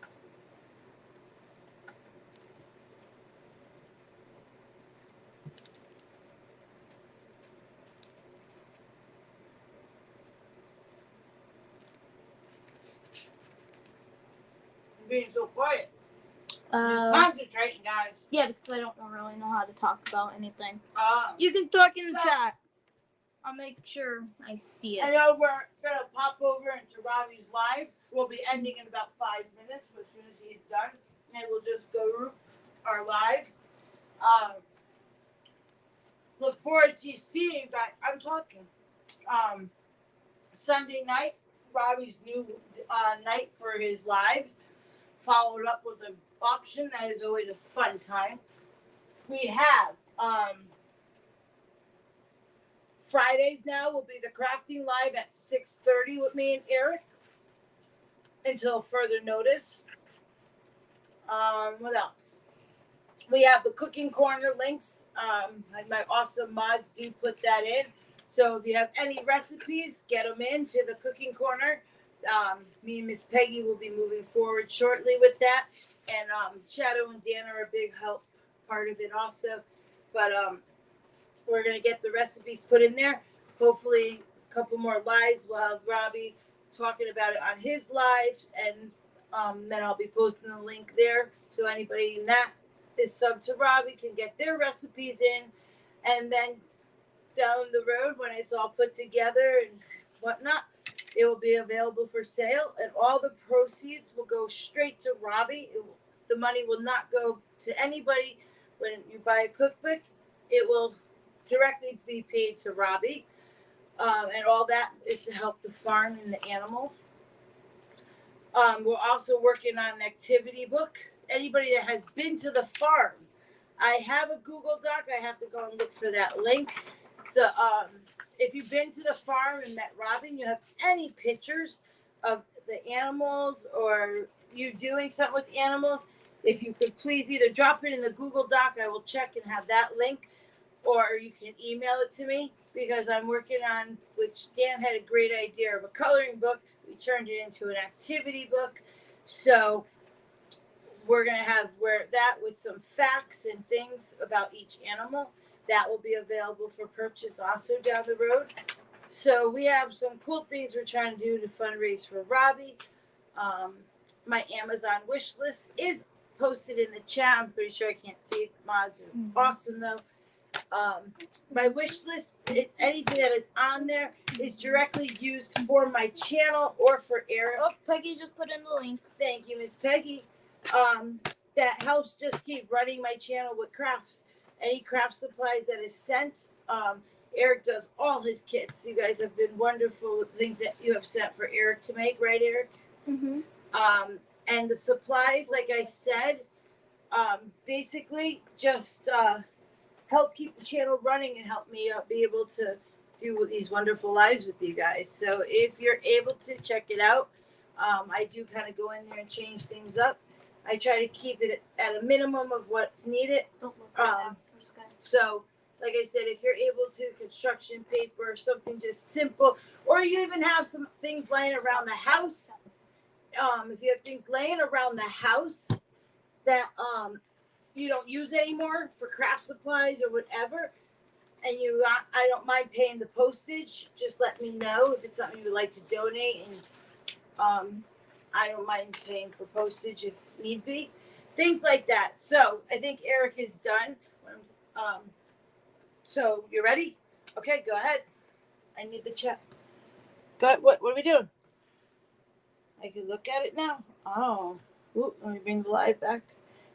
[SPEAKER 1] being so quiet. You're concentrating, guys.
[SPEAKER 2] Yeah, because I don't really know how to talk about anything.
[SPEAKER 1] Uh,
[SPEAKER 2] You can talk in the
[SPEAKER 1] So-
[SPEAKER 2] chat. I'll make sure I see
[SPEAKER 1] I
[SPEAKER 2] it.
[SPEAKER 1] know we're gonna pop over into Robbie's live. We'll be ending in about 5 minutes. As soon as he's done, and we'll just go to our live. Look forward to seeing you guys. I'm talking. Sunday night, Robbie's new night for his live, followed up with an auction. That is always a fun time. We have Fridays now will be the crafting live at 6:30 with me and Erik until further notice. What else? We have the cooking corner links. My awesome mods do put that in. So if you have any recipes, get them into the cooking corner. Me and Miss Peggy will be moving forward shortly with that. And Shadow and Dan are a big help part of it also. But we're going to get the recipes put in there. Hopefully a couple more lives. We'll have Robbie talking about it on his lives. And then I'll be posting the link there. So anybody in that is sub to Robbie can get their recipes in. And then down the road, when it's all put together and whatnot, it will be available for sale. And all the proceeds will go straight to Robbie. The money will not go to anybody. When you buy a cookbook, it will directly be paid to Robbie. And all that is to help the farm and the animals. We're also working on an activity book. Anybody that has been to the farm, I have a Google Doc. I have to go and look for that link. If you've been to the farm and met Robin, you have any pictures of the animals or you doing something with the animals, if you could please either drop it in the Google Doc, I will check and have that link, or you can email it to me because I'm working on, which Dan had a great idea of a coloring book. We turned it into an activity book. So we're going to have that with some facts and things about each animal. That will be available for purchase also down the road. So we have some cool things we're trying to do to fundraise for Robbie. My Amazon wish list is posted in the chat. I'm pretty sure I can't see it. The mods are awesome though. My wish list, anything that is on there is directly used for my channel or for Erik.
[SPEAKER 2] Oh, Peggy just put in the link.
[SPEAKER 1] Thank you, Miss Peggy. That helps just keep running my channel with crafts. Any craft supplies that is sent. Erik does all his kits. You guys have been wonderful with things that you have sent for Erik to make, right, Erik?
[SPEAKER 2] Mm-hmm.
[SPEAKER 1] And the supplies, like I said, basically just help keep the channel running and help me be able to do these wonderful lives with you guys. So if you're able to check it out, I do kind of go in there and change things up. I try to keep it at a minimum of what's needed.
[SPEAKER 2] Don't look right now.
[SPEAKER 1] So, like I said, if you're able to, construction paper, something just simple, or you even have some things laying around the house. If you have things laying around the house that you don't use anymore for craft supplies or whatever, and I don't mind paying the postage. Just let me know if it's something you would like to donate, and I don't mind paying for postage if need be. Things like that. So I think Erik is done. So you ready? Okay, go ahead. I need the check. Go ahead. What are we doing? I can look at it now. Oh. Ooh, let me bring the live back.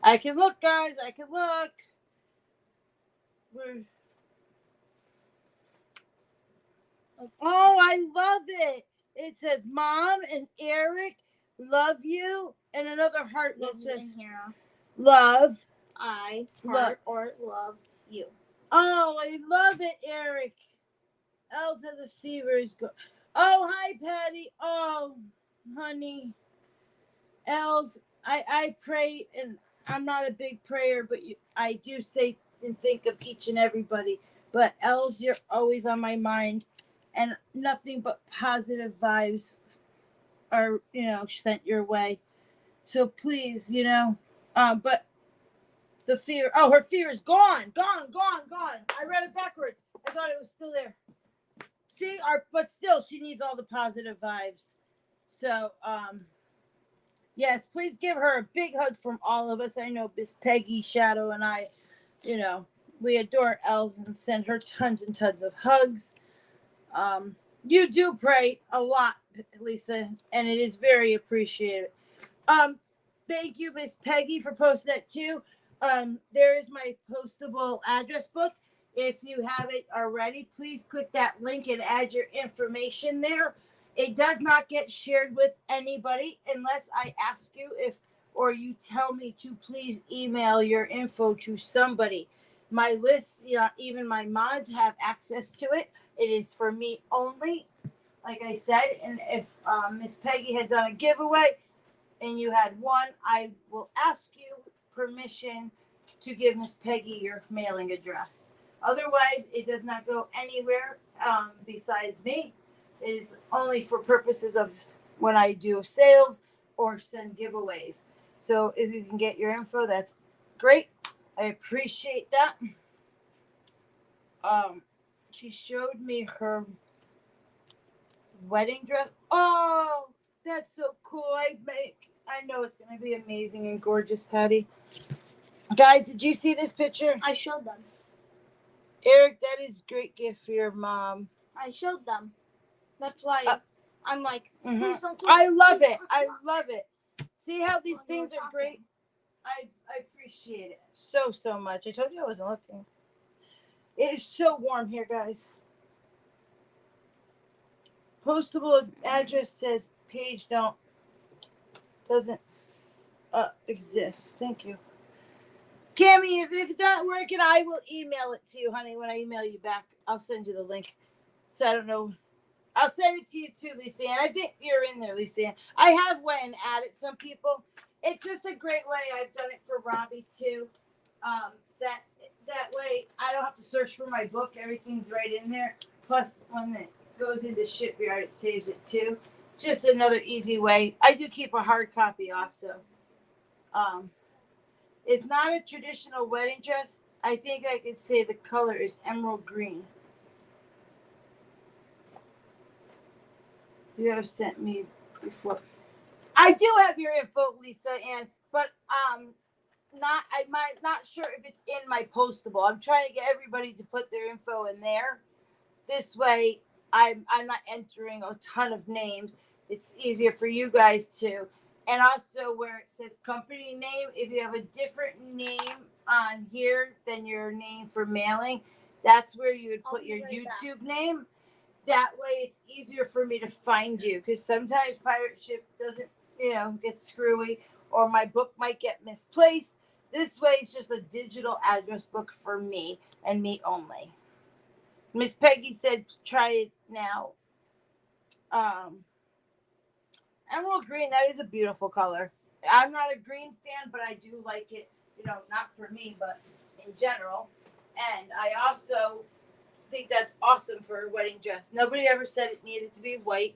[SPEAKER 1] I can look, guys. I can look. Where- Oh, I love it. It says, Mom and Erik love you. And another heart that
[SPEAKER 2] Love's
[SPEAKER 1] says,
[SPEAKER 2] in here.
[SPEAKER 1] love.
[SPEAKER 2] I
[SPEAKER 1] Love.
[SPEAKER 2] heart or love you.
[SPEAKER 1] Oh, I love it, Erik. Els has a fever. Oh, hi, Patty. Oh, honey. Els, I pray, and I'm not a big prayer, but I do say and think of each and everybody. But Els, you're always on my mind, and nothing but positive vibes are, sent your way. So please, but the fear. Oh, her fear is gone. I read it backwards. I thought it was still there. See, but still, she needs all the positive vibes. So, yes, please give her a big hug from all of us. I know Miss Peggy, Shadow, and I, we adore Els and send her tons and tons of hugs. You do pray a lot, Lisa, and it is very appreciated. Um, Thank you, Miss Peggy, for posting that too. There is my postable address book. If you haven't already, please click that link and add your information there. It does not get shared with anybody unless I ask you or you tell me to please email your info to somebody. My list, even my mods have access to it. It is for me only, like I said. And if Miss Peggy had done a giveaway, and you had one, I will ask you permission to give Miss Peggy your mailing address. Otherwise, it does not go anywhere besides me. It is only for purposes of when I do sales or send giveaways. So if you can get your info, that's great. I appreciate that. She showed me her wedding dress. Oh, that's so cool. I know it's going to be amazing and gorgeous, Patty. Guys, did you see this picture?
[SPEAKER 2] I showed them.
[SPEAKER 1] Erik, that is a great gift for your mom.
[SPEAKER 2] I showed them. That's why I'm like,
[SPEAKER 1] Mhm.
[SPEAKER 2] so cool.
[SPEAKER 1] I love it. I love it. See how these things are great? I appreciate it so much. I told you I wasn't looking. It is so warm here, guys. Postable address says page doesn't exist. Thank you. Cammy, if it's not working, I will email it to you, honey. When I email you back, I'll send you the link. So I don't know. I'll send it to you too, Lisa Ann. I think you're in there, Lisa Ann. I have went and added some people. It's just a great way. I've done it for Robbie too. That way I don't have to search for my book. Everything's right in there. Plus, when it goes into shipyard, it saves it too. Just another easy way. I do keep a hard copy also. It's not a traditional wedding dress. I think I could say the color is emerald green. You have sent me before. I do have your info, Lisa Ann, but I'm not sure if it's in my postable. I'm trying to get everybody to put their info in there. This way, I'm not entering a ton of names. It's easier for you guys to. And also where it says company name, if you have a different name on here than your name for mailing, that's where you would put your YouTube name. That way it's easier for me to find you, because sometimes pirate ship doesn't, get screwy, or my book might get misplaced. This way it's just a digital address book for me and me only. Miss Peggy said try it now. Emerald green, that is a beautiful color. I'm not a green fan, but I do like it, not for me, but in general. And I also think that's awesome for a wedding dress. Nobody ever said it needed to be white,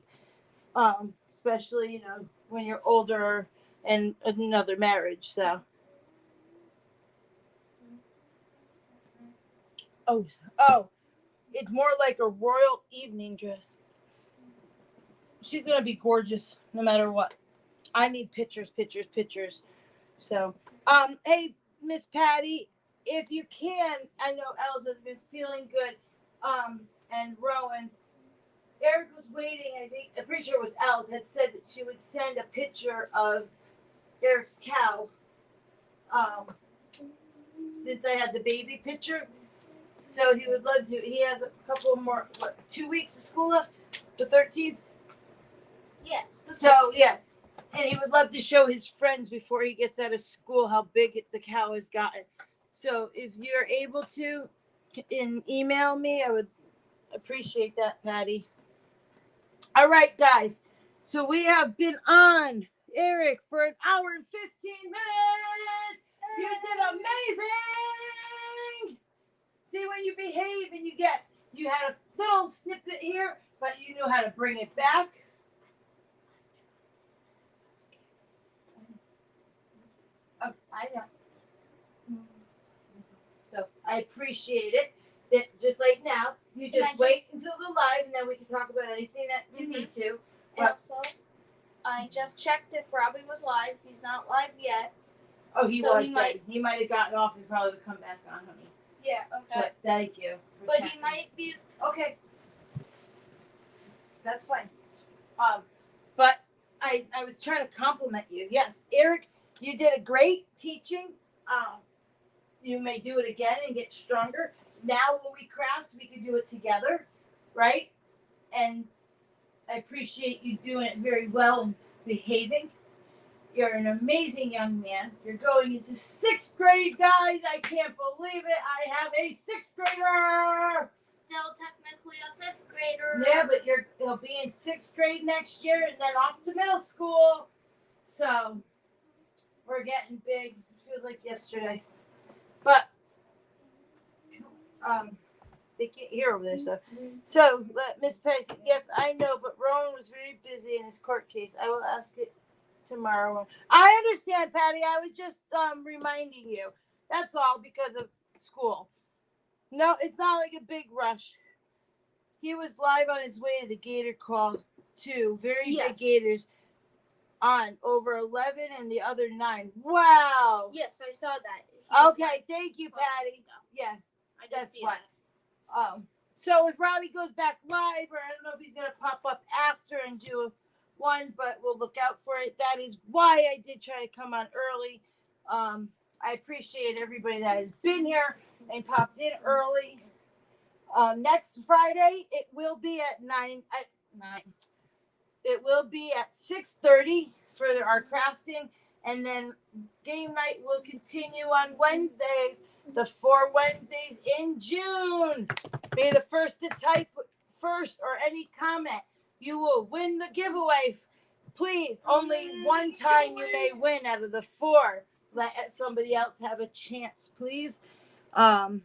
[SPEAKER 1] especially, when you're older and another marriage. So, oh, it's more like a royal evening dress. She's gonna be gorgeous no matter what. I need pictures. So, hey, Miss Patty, if you can, I know Elsa's been feeling good, and Rowan, Erik was waiting. I'm pretty sure it was Alice had said that she would send a picture of Eric's cow. Since I had the baby picture, so he would love to. He has a couple more, 2 weeks of school left, the 13th.
[SPEAKER 2] Yes.
[SPEAKER 1] So yeah, and he would love to show his friends before he gets out of school how big the cow has gotten. So if you're able to, email me, I would appreciate that, Patty. All right, guys. So we have been on, Erik, for an hour and 15 minutes. You did amazing. See, when you behave and you had a little snippet here, but you knew how to bring it back. I know. So I appreciate it. That just like now, you just wait until the live, and then we can talk about anything that you need to.
[SPEAKER 2] And also, I just checked if Robbie was live. He's not live yet.
[SPEAKER 1] Oh, he was. He might have gotten off and probably would come back on, honey.
[SPEAKER 2] Yeah. Okay.
[SPEAKER 1] But thank you.
[SPEAKER 2] But he might be.
[SPEAKER 1] Okay. That's fine. But I was trying to compliment you. Yes, Erik, you did a great teaching. You may do it again and get stronger. Now when we craft, we can do it together, right? And I appreciate you doing it very well and behaving. You're an amazing young man. You're going into 6th grade, guys. I can't believe it. I have a 6th grader.
[SPEAKER 2] Still technically a 5th grader.
[SPEAKER 1] Yeah, but he'll be in 6th grade next year and then off to middle school. So we're getting big. It feels like yesterday. But they can't hear over there, so Miss Pace, yes, I know, but Rowan was very busy in his court case. I will ask it tomorrow. I understand, Patty. I was just reminding you. That's all, because of school. No, it's not like a big rush. He was live on his way to the Gator call too. Very big Gators on over 11 and the other 9. Wow.
[SPEAKER 2] Yes, I saw that.
[SPEAKER 1] Okay, thank you, Patty. Yeah,
[SPEAKER 2] that's
[SPEAKER 1] why. So if Robbie goes back live, or I don't know if he's gonna pop up after and do one, but we'll look out for it. That is why I did try to come on early. I appreciate everybody that has been here and popped in early. Next Friday it will be at 9. It will be at 6:30 for our crafting, and then game night will continue on Wednesdays. The 4 Wednesdays in June. Be the first to type first or any comment. You will win the giveaway. Please, only one time you may win out of the 4. Let somebody else have a chance, please. And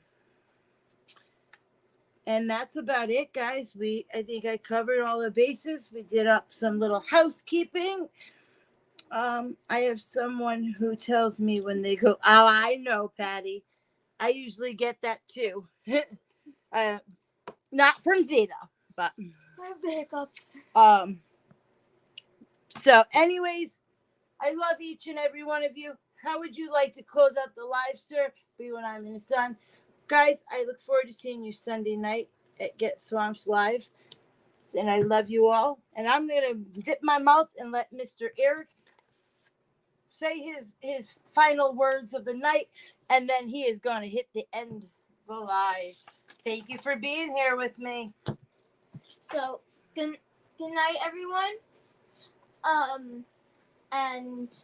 [SPEAKER 1] that's about it, guys. I think I covered all the bases. We did up some little housekeeping. I have someone who tells me when they go, oh, I know, Patty. I usually get that too. Not from Zeta, but
[SPEAKER 2] I have the hiccups.
[SPEAKER 1] So anyways, I love each and every one of you. How would you like to close out the live, sir? Be when I'm in the sun. Guys, I look forward to seeing you Sunday night at Get Swamps Live. And I love you all. And I'm gonna zip my mouth and let Mr. Erik say his final words of the night, and then he is going to hit the end of the live. Thank you for being here with me.
[SPEAKER 2] So, good night, everyone. And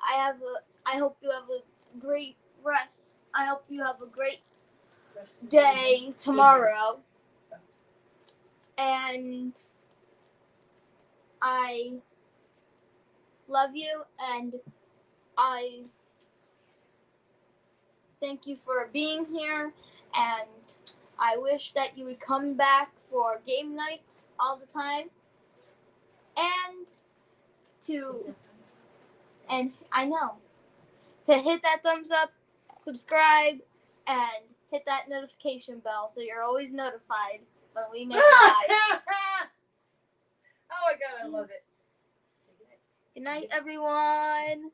[SPEAKER 2] I hope you have a great rest. I hope you have a great day tomorrow. And I love you, and I thank you for being here, and I wish that you would come back for game nights all the time, and I know to hit that thumbs up, subscribe, and hit that notification bell so you're always notified when we make live.
[SPEAKER 1] Oh my God, I love it.
[SPEAKER 2] Good night, everyone.